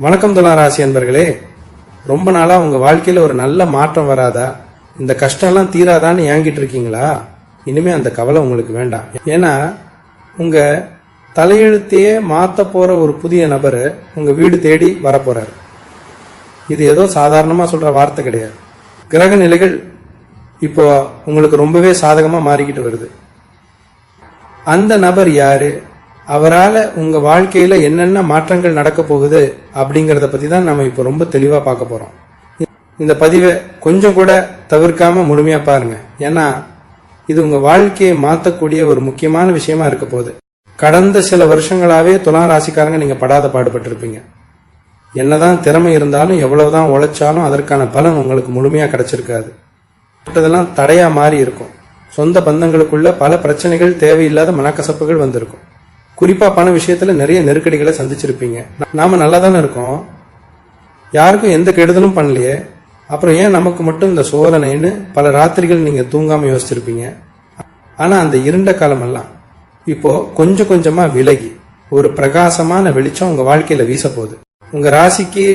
வணக்கம் துலா ராசி அன்பர்களே, ரொம்ப நாளா உங்க வாழ்க்கையில ஒரு நல்ல மாற்றம் வராதா, இந்த கஷ்டம் எல்லாம் தீராதான்னு ஏங்கிட்டு இருக்கீங்களா? இனிமே அந்த கவலை உங்களுக்கு வேண்டாம். ஏன்னா உங்க தலையெழுத்தையே மாத்த போற ஒரு புதிய நபர் உங்க வீடு தேடி வரப்போறாரு. இது ஏதோ சாதாரணமா சொல்ற வார்த்தை கிடையாது. கிரக நிலைகள் இப்போ உங்களுக்கு ரொம்பவே சாதகமா மாறிக்கிட்டு வருது. அந்த நபர் யாரு, அவரால் உங்க வாழ்க்கையில என்னென்ன மாற்றங்கள் நடக்க போகுது அப்படிங்கறத பத்தி தான் நம்ம இப்போ ரொம்ப தெளிவா பார்க்க போறோம். இந்த பதிவை கொஞ்சம் கூட தவிர்க்காம முழுமையா பாருங்க. ஏன்னா இது உங்க வாழ்க்கையை மாற்றக்கூடிய ஒரு முக்கியமான விஷயமா இருக்க போகுது. கடந்த சில வருஷங்களாவே துலா ராசிக்காரங்க நீங்க படாத பாடுபட்டு இருப்பீங்க. என்னதான் திறமை இருந்தாலும் எவ்வளவுதான் உழைச்சாலும் அதற்கான பலன் உங்களுக்கு முழுமையா கிடைச்சிருக்காது. இதெல்லாம் தடையா மாறி இருக்கும். சொந்த பந்தங்களுக்குள்ள பல பிரச்சனைகள், தேவையில்லாத மனக்கசப்புகள் வந்திருக்கும். குறிப்பா பண விஷயத்துல நிறைய நெருக்கடிகளை சந்திச்சிருப்பீங்க. நாம நல்லா தானே இருக்கோம், யாருக்கும் எந்த கெடுதலும் பண்ணலையே, அப்புறம் ஏன் நமக்கு மட்டும் இந்த சோதனைன்னு பல ராத்திரிகள் நீங்க தூங்காம யோசிச்சிருப்பீங்க. ஆனா அந்த இருண்ட காலம் எல்லாம் இப்போ கொஞ்சம் கொஞ்சமா விலகி ஒரு பிரகாசமான வெளிச்சம் உங்க வாழ்க்கையில வீச போகுது. உங்க ராசிக்கு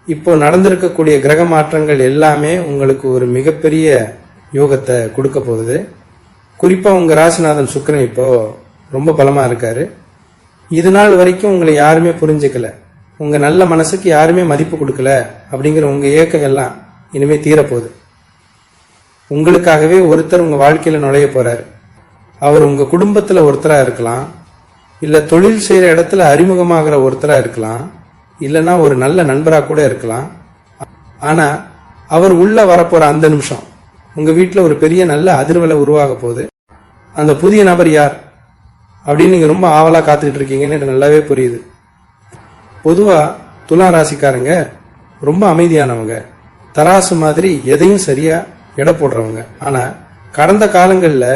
இப்போ நடந்திருக்கக்கூடிய கிரக மாற்றங்கள் எல்லாமே உங்களுக்கு ஒரு மிகப்பெரிய யோகத்தை கொடுக்க போகுது. குறிப்பா உங்க ராசிநாதன் சுக்கிரன் இப்போ ரொம்ப பலமா இருக்காரு. இது நாள் வரைக்கும் உங்களை யாருமே புரிஞ்சுக்கல, உங்க நல்ல மனசுக்கு யாருமே மதிப்பு கொடுக்கல அப்படிங்கிற உங்க ஏக்கம் எல்லாம் இனிமே தீரப்போகுது. உங்களுக்காகவே ஒருத்தர் உங்க வாழ்க்கையில நுழைய போறாரு. அவர் உங்க குடும்பத்துல ஒருத்தரா இருக்கலாம், இல்ல தொழில் செய்யற இடத்துல அறிமுகமாகிற ஒருத்தரா இருக்கலாம், இல்லைன்னா ஒரு நல்ல நண்பரா கூட இருக்கலாம். ஆனா அவர் உள்ள வரப்போற அந்த நிமிஷம் உங்க வீட்டுல ஒரு பெரிய நல்ல அதிர்வலை உருவாக போகுது. அந்த புதிய நபர் யார் அப்படின்னு நீங்க ரொம்ப ஆவலா காத்துக்கிட்டு இருக்கீங்கன்னு எனக்கு நல்லாவே புரியுது. பொதுவா துலா ராசிக்காரங்க ரொம்ப அமைதியானவங்க, தராசு மாதிரி எதையும் சரியா எடை போடுறவங்க. ஆனா கடந்த காலங்கள்ல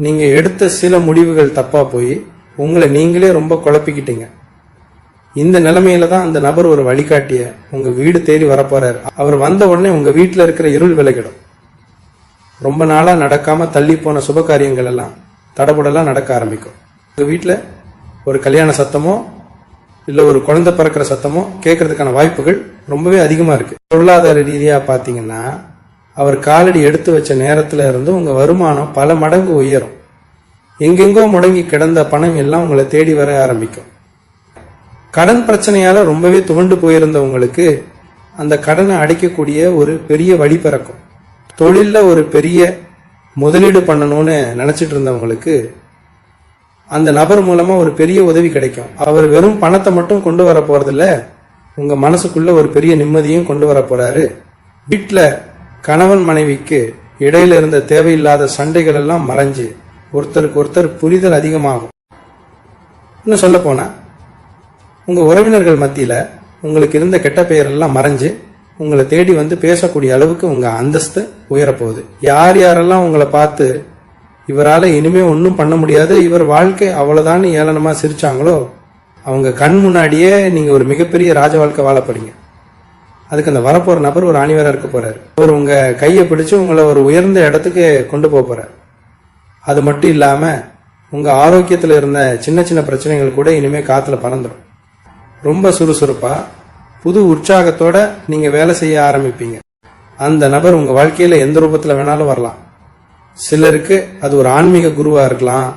நீங்க எடுத்த சில முடிவுகள் தப்பா போய் உங்களை நீங்களே ரொம்ப குழப்பிக்கிட்டீங்க. இந்த நிலைமையில தான் அந்த நபர் ஒரு வழிகாட்டிய உங்க வீடு தேடி வரப்போறாரு. அவர் வந்த உடனே உங்க வீட்டுல இருக்கிற இருள் விலகிடும். ரொம்ப நாளா நடக்காம தள்ளி போன சுப காரியங்கள் எல்லாம் தடபுடலாம் நடக்க ஆரம்பிக்கும். உங்க வீட்டுல ஒரு கல்யாண சத்தமோ இல்ல ஒரு குழந்தை பிறக்கிற சத்தமோ கேட்கறதுக்கான வாய்ப்புகள் ரொம்பவே அதிகமா இருக்கு. பொருளாதார ரீதியா பாத்தீங்கன்னா அவர் காலடி எடுத்து வச்ச நேரத்துல இருந்து உங்க வருமானம் பல மடங்கு உயரும். எங்கெங்கோ முடங்கி கிடந்த பணம் எல்லாம் உங்களை தேடி வர ஆரம்பிக்கும். கடன் பிரச்சனையால ரொம்பவே துவண்டு போயிருந்த உங்களுக்கு அந்த கடனை அடைக்கக்கூடிய ஒரு பெரிய வழி பிறக்கும். தொழில்ல ஒரு பெரிய முதலீடு பண்ணணும்னு நினைச்சிட்டு இருந்தவங்களுக்கு அந்த நபர் மூலமா ஒரு பெரிய உதவி கிடைக்கும். அவர் வெறும் பணத்தை மட்டும் கொண்டு வர போறதில்ல, உங்க மனசுக்குள்ள ஒரு பெரிய நிம்மதியும் கொண்டு வர போறாரு. வீட்டுல கணவன் மனைவிக்கு இடையில இருந்த தேவையில்லாத சண்டைகள் எல்லாம் மறைஞ்சு ஒருத்தருக்கு ஒருத்தர் புரிதல் அதிகமாகும். இன்னும் சொல்ல போனா உங்க உறவினர்கள் மத்தியில உங்களுக்கு இருந்த கெட்ட பெயர் எல்லாம் மறைஞ்சு உங்களை தேடி வந்து பேசக்கூடிய அளவுக்கு உங்க அந்தஸ்து உயரப்போகுது. யார் யாரெல்லாம் உங்களை பார்த்து இவரால இனிமே ஒன்றும் பண்ண முடியாது, இவர் வாழ்க்கை அவ்வளவுதான் ஏளனமா சிரிச்சாங்களோ அவங்க கண் முன்னாடியே நீங்க ஒரு மிகப்பெரிய ராஜ வாழ்க்கை வாழப்படுங்க. அதுக்கு அந்த வரப்போற நபர் ஒரு ஆணிவரா இருக்க போறாரு. அவர் உங்க கையை பிடிச்சு உங்களை ஒரு உயர்ந்த இடத்துக்கு கொண்டு போறாரு. அது மட்டும் இல்லாம உங்க ஆரோக்கியத்துல இருந்த சின்ன சின்ன பிரச்சனைகள் கூட இனிமே காத்துல பறந்துடும். ரொம்ப சுறுசுறுப்பா புது உற்சாகத்தோட நீங்க வேலை செய்ய ஆரம்பிப்பீங்க. அந்த நபர் உங்க வாழ்க்கையில எந்த ரூபத்துல வேணாலும் வரலாம். சிலருக்கு அது ஒரு ஆன்மீக குருவா இருக்கலாம்,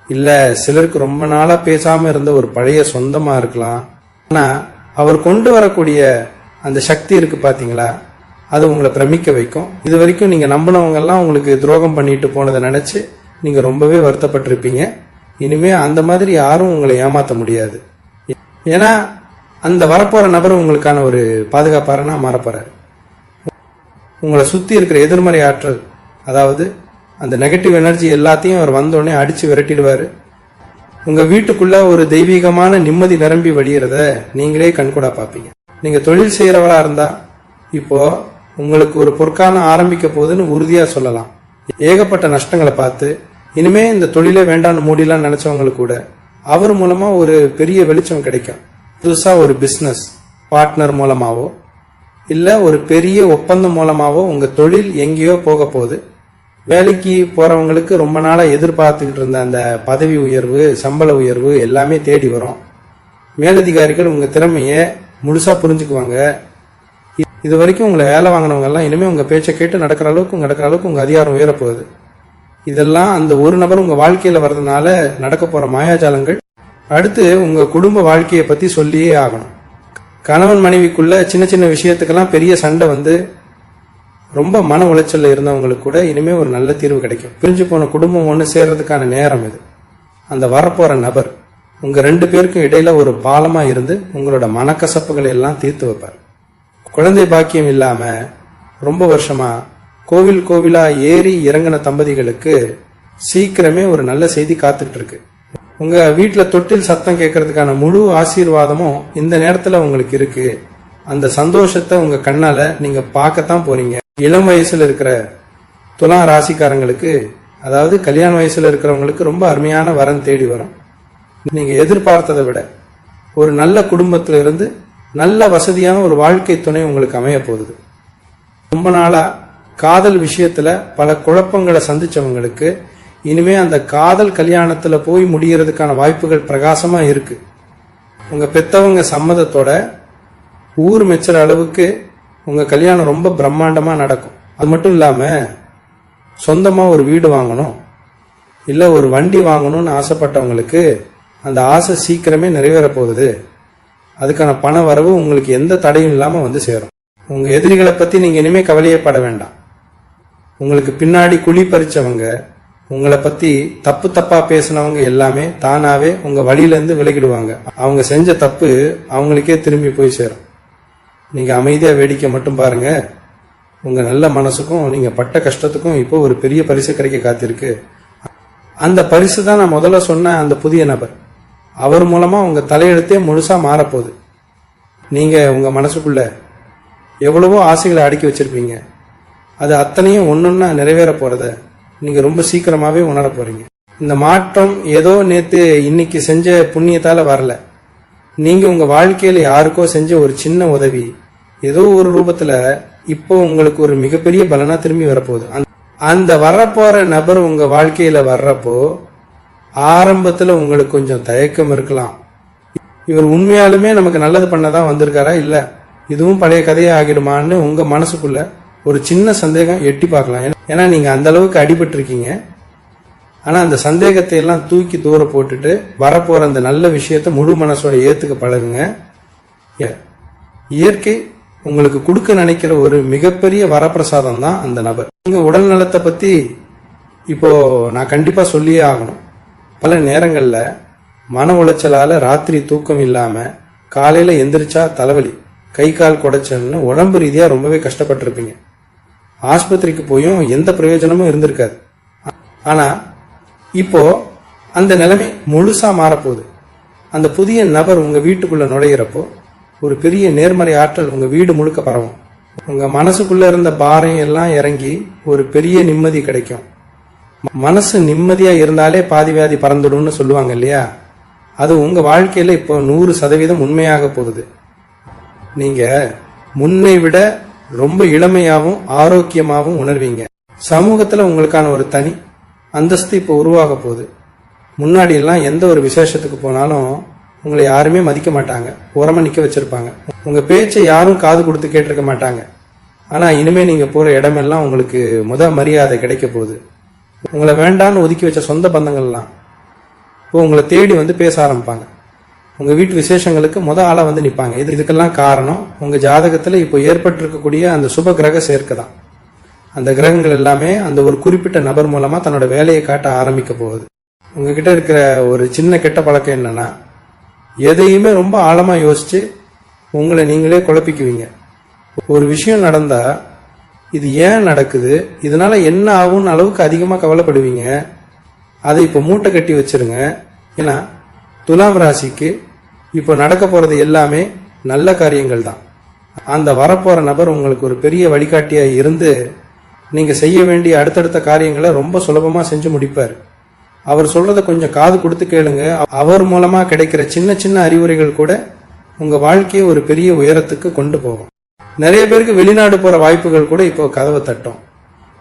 இல்ல சிலருக்கு ரொம்ப நாளா பேசாம இருந்த ஒரு பழைய சொந்தமா இருக்கலாம். ஆனா அவர் கொண்டு வரக்கூடிய அந்த சக்தி இருக்கு பாத்தீங்களா, அது உங்களை பிரமிக்க வைக்கும். இது வரைக்கும் நீங்க நம்பினவங்க எல்லாம் உங்களுக்கு துரோகம் பண்ணிட்டு போனதை நினைச்சு நீங்க ரொம்பவே வருத்தப்பட்டிருப்பீங்க. இனிமே அந்த மாதிரி யாரும் உங்களை ஏமாத்த முடியாது. ஏன்னா அந்த வரப்போற நபர் உங்களுக்கான ஒரு பாதுகாப்பாரனா மாறப்போறாரு. உங்களை சுத்தி இருக்கிற எதிர்மறை ஆற்றல், அதாவது அந்த நெகட்டிவ் எனர்ஜி எல்லாத்தையும் அவர் வந்தோடனே அடிச்சு விரட்டிடுவாரு. உங்க வீட்டுக்குள்ள ஒரு தெய்வீகமான நிம்மதி நிரம்பி வடிகிறத நீங்களே கண்கூடா பார்ப்பீங்க. நீங்க தொழில் செய்யறவரா இருந்தா இப்போ உங்களுக்கு ஒரு பொற்காலம் ஆரம்பிக்க போகுதுன்னு உறுதியா சொல்லலாம். ஏகப்பட்ட நஷ்டங்களை பார்த்து இனிமே இந்த தொழிலே வேண்டான்னு மூடிலாம் நினைச்சவங்களுக்கு கூட அவர் மூலமா ஒரு பெரிய வெளிச்சம் கிடைக்கும். புதுசா ஒரு பிசினஸ் பார்ட்னர் மூலமாவோ இல்ல ஒரு பெரிய ஒப்பந்தம் மூலமாவோ உங்க தொழில் எங்கேயோ போக போகுது. வேலைக்கு போறவங்களுக்கு ரொம்ப நாளா எதிர்பார்த்துக்கிட்டு இருந்த அந்த பதவி உயர்வு, சம்பள உயர்வு எல்லாமே தேடி வரும். மேலதிகாரிகள் உங்க திறமைய முழுசா புரிஞ்சுக்குவாங்க. இது வரைக்கும் உங்களை வேலை வாங்கினவங்க எல்லாம் இனிமே உங்க பேச்சை கேட்டு நடக்கிற அளவுக்கு உங்க அதிகாரம் உயரப்போகுது. இதெல்லாம் அந்த ஒரு நபர் உங்க வாழ்க்கையில வர்றதுனால நடக்க போற மாயாஜாலங்கள். அடுத்து உங்க குடும்ப வாழ்க்கையை பத்தி சொல்லியே ஆகணும். கணவன் மனைவிக்குள்ள சின்ன சின்ன விஷயத்துக்கெல்லாம் பெரிய சண்டை வந்து ரொம்ப மன உளைச்சல்ல இருந்தவங்களுக்கு கூட இனிமே ஒரு நல்ல தீர்வு கிடைக்கும். பிரிஞ்சு போன குடும்பம் ஒன்று சேர்றதுக்கான நேரம் இது. அந்த வரப்போற நபர் உங்க 2 பேருக்கும் இடையில ஒரு பாலமா இருந்து உங்களோட மனக்கசப்புகளை எல்லாம் தீர்த்து வைப்பார். குழந்தை பாக்கியம் இல்லாம ரொம்ப வருஷமா கோவிலா ஏறி இறங்கின தம்பதிகளுக்கு சீக்கிரமே ஒரு நல்ல செய்தி காத்துட்டு இருக்கு. உங்க வீட்டுல தொட்டில் சத்தம் கேட்கறதுக்கான முழு ஆசீர்வாதமும் இந்த நேரத்துல உங்களுக்கு இருக்கு. அந்த சந்தோஷத்தை உங்க கண்ணால நீங்க பார்க்கத்தான் போறீங்க. இளம் வயசுல இருக்கிற துலாம் ராசிக்காரங்களுக்கு, அதாவது கல்யாண வயசுல இருக்கிறவங்களுக்கு ரொம்ப அருமையான வரன் தேடி வரும். நீங்க எதிர்பார்த்ததை விட ஒரு நல்ல குடும்பத்தில இருந்து நல்ல வசதியான ஒரு வாழ்க்கை துணை உங்களுக்கு அமைய போகுது. ரொம்ப நாளா காதல் விஷயத்துல பல குழப்பங்களை சந்திச்சவங்களுக்கு இனிமே அந்த காதல் கல்யாணத்துல போய் முடியறதுக்கான வாய்ப்புகள் பிரகாசமா இருக்கு. உங்க பெத்தவங்க சம்மதத்தோட ஊர் மெச்சுற அளவுக்கு உங்க கல்யாணம் ரொம்ப பிரம்மாண்டமா நடக்கும். அது மட்டும் இல்லாம சொந்தமா ஒரு வீடு வாங்கணும், இல்ல ஒரு வண்டி வாங்கணும்னு ஆசைப்பட்டவங்களுக்கு அந்த ஆசை சீக்கிரமே நிறைவேற போகுது. அதுக்கான பண வரவு உங்களுக்கு எந்த தடையும் இல்லாம வந்து சேரும். உங்க எதிரிகளை பத்தி நீங்க இனிமே கவலையே பட வேண்டாம். உங்களுக்கு பின்னாடி குழி பறிச்சவங்க, உங்களை பத்தி தப்பா பேசினவங்க எல்லாமே தானாவே உங்க வழியில இருந்து விலகிடுவாங்க. அவங்க செஞ்ச தப்பு அவங்களுக்கே திரும்பி போய் சேரும். நீங்க அமைதியா வேடிக்கை மட்டும் பாருங்க. உங்க நல்ல மனசுக்கும் நீங்க பட்ட கஷ்டத்துக்கும் இப்போ ஒரு பெரிய பரிசு கிடைக்க காத்திருக்கு. அந்த பரிசு தான் நான் முதல்ல சொன்ன அந்த புதிய நபர். அவர் மூலமா உங்க தலையெழுத்தே முழுசா மாறப்போகுது. நீங்க உங்க மனசுக்குள்ள எவ்வளவோ ஆசைகளை அடக்கி வச்சிருப்பீங்க. அது அத்தனையும் ஒன்னொன்னா நிறைவேற போறத நீங்க ரொம்ப சீக்கிரமாவே உணர போறீங்க. இந்த மாற்றம் ஏதோ நேத்து இன்னைக்கு செஞ்ச புண்ணியத்தால வரல. நீங்க உங்க வாழ்க்கையில யாருக்கோ செஞ்ச ஒரு சின்ன உதவி ஏதோ ஒரு ரூபத்துல இப்போ உங்களுக்கு ஒரு மிகப்பெரிய பலனா திரும்பி வரப்போகுது. அந்த வரப்போற நபர் உங்க வாழ்க்கையில வர்றப்போ ஆரம்பத்துல உங்களுக்கு கொஞ்சம் தயக்கம் இருக்கலாம். இவர் உண்மையாலுமே நமக்கு நல்லது பண்ணதான் வந்திருக்காரா, இல்ல இதுவும் பழைய கதையே ஆகிடுமான்னு உங்க மனசுக்குள்ள ஒரு சின்ன சந்தேகம் எட்டி பார்க்கலாம். ஏன்னா நீங்க அந்த அளவுக்கு அடிபட்டு இருக்கீங்க. ஆனா அந்த சந்தேகத்தை எல்லாம் தூக்கி தூர போட்டுட்டு வரப்போற அந்த நல்ல விஷயத்த முழு மனசோட ஏத்துக்க பழகுங்க. இயற்கை உங்களுக்கு கொடுக்க நினைக்கிற ஒரு மிகப்பெரிய வரப்பிரசாதம் தான் அந்த நபர். உங்க உடல் நலத்தை பத்தி இப்போ நான் கண்டிப்பா சொல்லியே ஆகணும். பல நேரங்கள்ல மன உளைச்சலால ராத்திரி தூக்கம் இல்லாம காலையில எந்திரிச்சா தலைவலி, கை கால் குடைச்சல்னு உடம்பு ரீதியா ரொம்பவே கஷ்டப்பட்டிருப்பீங்க. ஆஸ்பத்திரிக்கு போயும் எந்த பிரயோஜனமும் இருந்திருக்காது. ஆனா இப்போ அந்த நிலைமை முழுசா மாறப்போகுது. அந்த புதிய நபர் உங்க வீட்டுக்குள்ள நுழையிறப்போ ஒரு பெரிய நேர்மறை ஆற்றல் உங்க வீடு முழுக்க பரவும். உங்க மனசுக்குள்ள இருந்த பாரம் எல்லாம் இறங்கி ஒரு பெரிய நிம்மதி கிடைக்கும். மனசு நிம்மதியா இருந்தாலே பாதி வியாதி பறந்துடும்னு சொல்லுவாங்க இல்லையா, அது உங்க வாழ்க்கையில இப்போ 100% உண்மையாக போகுது. நீங்க முன்னை விட ரொம்ப இளமையாவும் ஆரோக்கியமாவும் உணர்வீங்க. சமூகத்துல உங்களுக்கான ஒரு தனி அந்தஸ்து இப்போ உருவாக போகுது. முன்னாடி எல்லாம் எந்த ஒரு விசேஷத்துக்கு போனாலும் உங்களை யாருமே மதிக்க மாட்டாங்க, ஓரமா நிக்க வச்சிருப்பாங்க. உங்க பேச்சை யாரும் காது கொடுத்து கேட்டிருக்க மாட்டாங்க. ஆனா இனிமே நீங்க போற இடமெல்லாம் உங்களுக்கு மரியாதை கிடைக்க போகுது. உங்களை வேண்டான்னு ஒதுக்கி வச்ச சொந்த பந்தங்கள்லாம் இப்போ உங்களை தேடி வந்து பேச ஆரம்பிப்பாங்க. உங்க வீட்டு விசேஷங்களுக்கு ஆளா வந்து நிப்பாங்க. இதுக்கெல்லாம் காரணம் உங்க ஜாதகத்துல இப்போ ஏற்பட்டு இருக்கக்கூடிய அந்த சுப கிரக சேர்க்கை தான். அந்த கிரகங்கள் எல்லாமே அந்த ஒரு குறிப்பிட்ட நபர் மூலமா தன்னோட வேலையை காட்ட ஆரம்பிக்க போகுது. உங்ககிட்ட இருக்கிற ஒரு சின்ன கெட்ட பழக்கம் என்னன்னா, எதையுமே ரொம்ப ஆழமா யோசிச்சு உங்களை நீங்களே குழப்பிக்குவீங்க. ஒரு விஷயம் நடந்தா இது ஏன் நடக்குது, இதனால என்ன ஆகும்னு அளவுக்கு அதிகமா கவலைப்படுவீங்க. அதை இப்போ மூட்டை கட்டி வச்சிருங்க. ஏன்னா துலாம் ராசிக்கு இப்போ நடக்க போறது எல்லாமே நல்ல காரியங்கள் தான். அந்த வரப்போற நபர் உங்களுக்கு ஒரு பெரிய வழிகாட்டியா இருந்து நீங்க செய்ய வேண்டிய அடுத்தடுத்த காரியங்களை ரொம்ப சுலபமா செஞ்சு முடிப்பார். அவர் சொல்றத கொஞ்சம் காது கொடுத்து கேளுங்க. அவர் மூலமா கிடைக்கிற சின்ன சின்ன அறிவுரைகள் கூட உங்க வாழ்க்கையை ஒரு பெரிய உயரத்துக்கு கொண்டு போகும். நிறைய பேருக்கு வெளிநாடு போற வாய்ப்புகள் கூட இப்போ கதவை தட்டும்.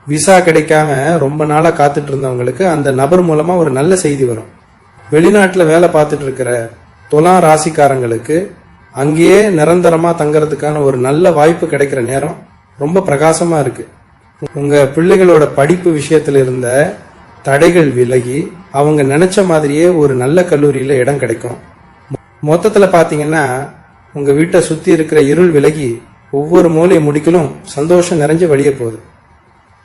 விசா கிடைக்காம ரொம்ப நாளா காத்துட்டு இருந்தவங்களுக்கு அந்த நபர் மூலமா ஒரு நல்ல செய்தி வரும். வெளிநாட்டுல வேலை பார்த்துட்டு இருக்கிற துலாம் ராசிக்காரங்களுக்கு இப்போ ஒரு பெரிய அங்கேயே நிரந்தரமா தங்கறதுக்கான ஒரு நல்ல வாய்ப்பு கிடைக்கிற நேரம் ரொம்ப பிரகாசமா இருக்கு. உங்க பிள்ளைகளோட படிப்பு விஷயத்துல இருந்த தடைகள் விலகி அவங்க நினைச்ச மாதிரியே ஒரு நல்ல கல்லூரியில இடம் கிடைக்கும். மொத்தத்துல பாத்தீங்கன்னா உங்க வீட்டை சுத்தி இருக்கிற இருள் விலகி ஒவ்வொரு மூலை முடிக்கலும் சந்தோஷம் நிறைஞ்சு வெளியே போகுது.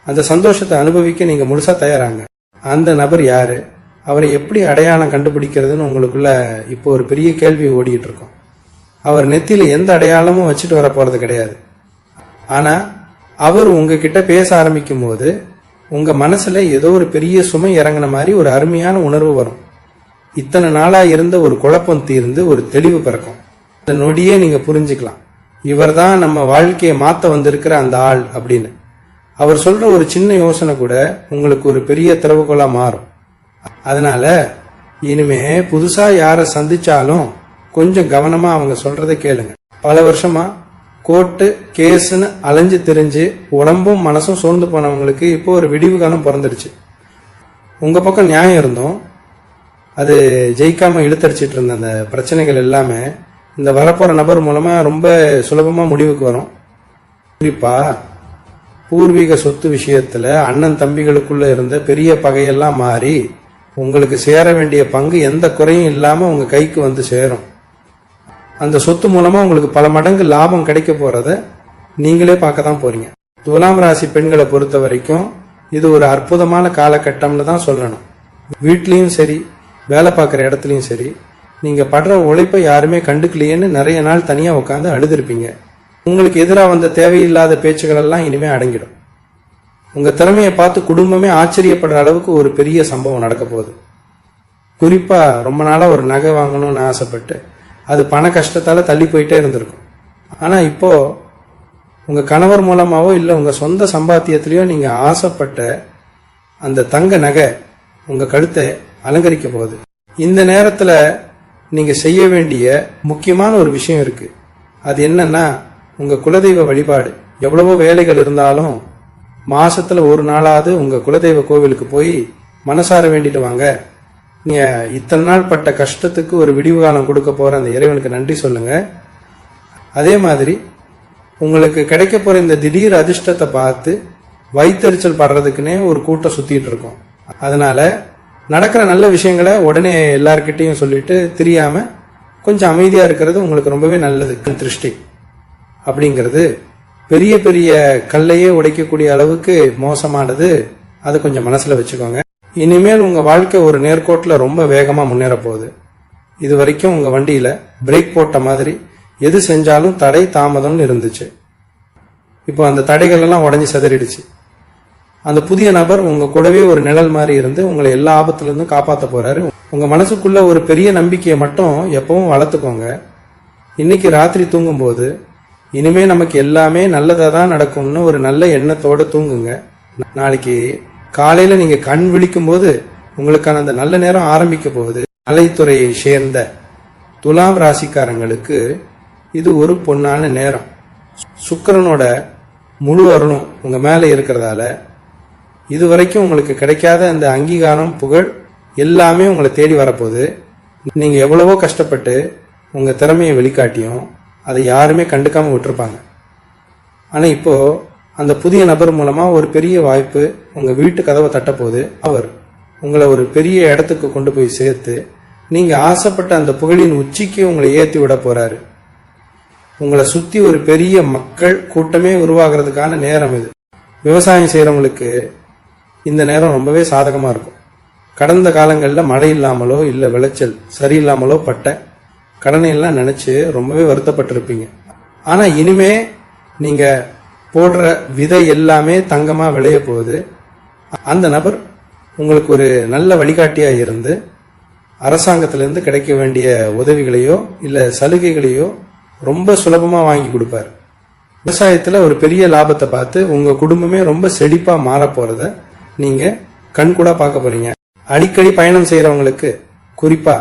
அந்த சந்தோஷத்தை அனுபவிக்க நீங்க முழுசா தயாராங்க. அந்த நபர் யாரு, அவரை எப்படி அடையாளம் கண்டுபிடிக்கிறதுன்னு உங்களுக்குள்ள இப்போ ஒரு பெரிய கேள்வி ஓடிட்டு இருக்கும். அவர் நெத்தியில எந்த அடையாளமும் வச்சுட்டு வர போறது கிடையாது. ஆனா அவர் உங்ககிட்ட பேச ஆரம்பிக்கும் போது உங்க மனசுல ஏதோ ஒரு பெரிய சுமை இறங்கின மாதிரி ஒரு அருமையான உணர்வு வரும். இத்தனை நாளா இருந்த ஒரு குழப்பம் தீர்ந்து ஒரு தெளிவு பிறக்கும். அந்த நொடியே நீங்க புரிஞ்சுக்கலாம், இவர் தான் நம்ம வாழ்க்கையை மாத்த வந்திருக்கிற அந்த ஆள் அப்படின்னு. அவர் சொல்ற ஒரு சின்ன யோசனை கூட உங்களுக்கு ஒரு பெரிய திறவுகோலா மாறும். அதனால இனிமே புதுசா யாரை சந்திச்சாலும் கொஞ்சம் கவனமா அவங்க சொல்றதை கேளுங்க. பல வருஷமா கோர்ட்டு கேஸ்ன்னு அலைஞ்சு திரிஞ்சு உடம்பும் மனசும் சோர்ந்து போனவங்களுக்கு இப்போ ஒரு விடிவு காலம் பிறந்துருச்சு. உங்க பக்கம் நியாயம் இருந்தோம், அது ஜெயிக்காம இழுத்தடிச்சிட்டு இருந்த அந்த பிரச்சனைகள் எல்லாமே இந்த வரப்போற நபர் மூலமா ரொம்ப சுலபமா முடிவுக்கு வரும். குறிப்பா பூர்வீக சொத்து விஷயத்துல அண்ணன் தம்பிகளுக்குள்ள இருந்த பெரிய பகையெல்லாம் மாறி உங்களுக்கு சேர வேண்டிய பங்கு எந்த குறையும் இல்லாம உங்க கைக்கு வந்து சேரும். அந்த சொத்து மூலமா உங்களுக்கு பல மடங்கு லாபம் கிடைக்க போறத நீங்களே பார்க்க தான் போறீங்க. துலாம் ராசி பெண்களை பொறுத்த வரைக்கும் இது ஒரு அற்புதமான காலகட்டம்னு தான் சொல்லணும். வீட்லயும் சரி, வேலை பார்க்குற இடத்துலயும் சரி, நீங்க படுற உழைப்பை யாருமே கண்டுக்கலையேன்னு நிறைய நாள் தனியா உட்காந்து அழுதுருப்பீங்க. உங்களுக்கு எதிராக வந்த தேவையில்லாத பேச்சுகள் எல்லாம் இனிமே அடங்கிடும். உங்க திறமையை பார்த்து குடும்பமே ஆச்சரியப்படுற அளவுக்கு ஒரு பெரிய சம்பவம் நடக்க போகுது. குறிப்பா ரொம்ப நாளா ஒரு நகை வாங்கணும்னு ஆசைப்பட்டு அது பண கஷ்டத்தால தள்ளி போயிட்டே இருந்திருக்கும். ஆனா இப்போ உங்க கணவர் மூலமாவோ இல்ல உங்க சொந்த சம்பாத்தியத்திலயோ நீங்க ஆசைப்பட்ட அந்த தங்க நகை உங்க கழுத்தை அலங்கரிக்க போகுது. இந்த நேரத்துல நீங்க செய்ய வேண்டிய முக்கியமான ஒரு விஷயம் இருக்கு. அது என்னன்னா, உங்க குலதெய்வ வழிபாடு. எவ்வளவோ வேலைகள் இருந்தாலும் மாசத்துல ஒரு நாளாவது உங்க குலதெய்வ கோவிலுக்கு போய் மனசார வேண்டிட்டு வாங்க. நீங்க இத்தனை நாள் பட்ட கஷ்டத்துக்கு ஒரு விடிவு காலம் கொடுக்க போற அந்த இறைவனுக்கு நன்றி சொல்லுங்க. அதே மாதிரி உங்களுக்கு கிடைக்க போற இந்த திடீர் அதிர்ஷ்டத்தை பார்த்து வயிற்றெரிச்சல் படுறதுக்குன்னே ஒரு கூட்டம் சுத்திட்டு இருக்கும். அதனால நடக்கிற நல்ல விஷயங்களை உடனே எல்லார்கிட்டையும் சொல்லிட்டு தெரியாம கொஞ்சம் அமைதியா இருக்கிறது உங்களுக்கு ரொம்பவே நல்லது. திருஷ்டி அப்படிங்கிறது பெரிய பெரிய கல்லையே உடைக்கக்கூடிய அளவுக்கு மோசமானது. அதை கொஞ்சம் மனசுல வச்சுக்கோங்க. இனிமேல் உங்க வாழ்க்கை ஒரு நேர்கோட்டில் ரொம்ப வேகமா முன்னேற போகுது. இது வரைக்கும் உங்க வண்டியில பிரேக் போட்ட மாதிரி எது செஞ்சாலும் தடை தாமதம்னு இருந்துச்சு. இப்போ அந்த தடைகள் எல்லாம் உடஞ்சி சிதறிடுச்சு. அந்த புதிய நபர் உங்க கூடவே ஒரு நிழல் மாதிரி இருந்து உங்களை எல்லா ஆபத்துல இருந்தும் காப்பாற்ற போறாரு. உங்க மனசுக்குள்ள ஒரு பெரிய நம்பிக்கையை மட்டும் எப்பவும் வளர்த்துக்கோங்க. இன்னைக்கு ராத்திரி தூங்கும் போது இனிமே நமக்கு எல்லாமே நல்லதா தான் நடக்கும்னு ஒரு நல்ல எண்ணத்தோட தூங்குங்க. நாளைக்கு காலையில நீங்க கண் விழிக்கும் போது உங்களுக்கான அந்த நல்ல நேரம் ஆரம்பிக்க போகுது. கலைத்துறையை சேர்ந்த துலாம் ராசிக்காரங்களுக்கு இது ஒரு பொன்னான நேரம். சுக்கிரனோட முழு அருளும் உங்க மேல இருக்கிறதால இதுவரைக்கும் உங்களுக்கு கிடைக்காத அந்த அங்கீகாரம், புகழ் எல்லாமே உங்களை தேடி வரப்போகுது. நீங்க எவ்வளவோ கஷ்டப்பட்டு உங்க திறமையை வெளிக்காட்டியும் அதை யாருமே கண்டுக்காம விட்டுருப்பாங்க. ஆனா இப்போ அந்த புதிய நபர் மூலமா ஒரு பெரிய வாய்ப்பு உங்க வீட்டு கதவை தட்டப்போகுது. அவர் உங்களை ஒரு பெரிய இடத்துக்கு கொண்டு போய் சேர்த்து நீங்க ஆசைப்பட்ட அந்த புகழின் உச்சிக்கு உங்களை ஏற்றி விட போறாரு. உங்களை சுத்தி ஒரு பெரிய மக்கள் கூட்டமே உருவாகிறதுக்கான நேரம் இது. விவசாயம் செய்யறவங்களுக்கு இந்த நேரம் ரொம்பவே சாதகமா இருக்கும். கடந்த காலங்களில் மழை இல்லாமலோ இல்ல விளைச்சல் சரியில்லாமலோ பட்ட கடனை எல்லாம் நினைச்சு ரொம்பவே வருத்தப்பட்டிருப்பீங்க. ஆனா இனிமே நீங்க போடுற விதை எல்லாமே தங்கமா விளைய போகுது. அந்த நபர் உங்களுக்கு ஒரு நல்ல வழிகாட்டியா இருந்து அரசாங்கத்திலிருந்து கிடைக்க வேண்டிய உதவிகளையோ இல்ல சலுகைகளையோ ரொம்ப சுலபமா வாங்கி கொடுப்பாரு. விவசாயத்துல ஒரு பெரிய லாபத்தை பார்த்து உங்க குடும்பமே ரொம்ப செழிப்பா மாற போறத நீங்க கண்கூடா பார்க்க போறீங்க. அடிக்கடி பயணம் செய்யறவங்களுக்கு, குறிப்பா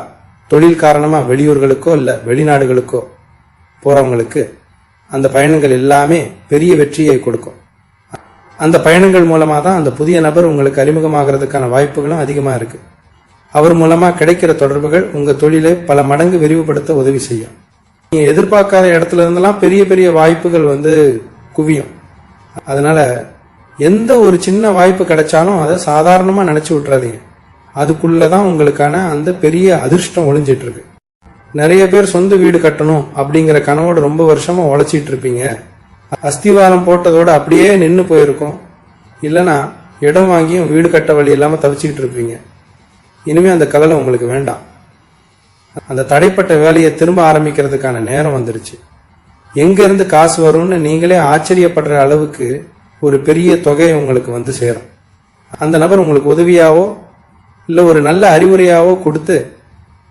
தொழில் காரணமா வெளியூர்களுக்கோ இல்ல வெளிநாடுகளுக்கோ போறவங்களுக்கு அந்த பயணங்கள் எல்லாமே பெரிய வெற்றியை கொடுக்கும். அந்த பயணங்கள் மூலமா தான் அந்த புதிய நபர் உங்களுக்கு அறிமுகமாகிறதுக்கான வாய்ப்புகளும் அதிகமா இருக்கு. அவர் மூலமா கிடைக்கிற தொடர்புகள் உங்க தொழிலை பல மடங்கு விரிவுபடுத்த உதவி செய்யும். நீங்க எதிர்பார்க்காத இடத்துல இருந்தெல்லாம் பெரிய பெரிய வாய்ப்புகள் குவியும். அதனால எந்த ஒரு சின்ன வாய்ப்பு கிடைச்சாலும் அதை சாதாரணமா நினைச்சு விட்டுறாதீங்க. அதுக்குள்ளதான் உங்களுக்கான அந்த பெரிய அதிர்ஷ்டம் ஒளிஞ்சிட்டு இருக்கு. நிறைய பேர் சொந்த வீடு கட்டணும் அப்படிங்கிற கனவோட ரொம்ப வருஷமா உழைச்சிட்டு இருப்பீங்க. அஸ்திவாரம் போட்டதோட அப்படியே நின்று போயிருக்கும். இல்லைன்னா இடம் வாங்கியும் வீடு கட்ட வழி இல்லாம தவிச்சுக்கிட்டு இருப்பீங்க. இனிமே அந்த கவலை உங்களுக்கு வேண்டாம். அந்த தடைப்பட்ட வேலையை திரும்ப ஆரம்பிக்கிறதுக்கான நேரம் வந்துருச்சு. எங்க இருந்து காசு வரும்னு நீங்களே ஆச்சரியப்படுற அளவுக்கு ஒரு பெரிய தொகை உங்களுக்கு சேரும். அந்த நபர் உங்களுக்கு உதவியாவோ இல்ல ஒரு நல்ல அறிவுரையாவோ கொடுத்து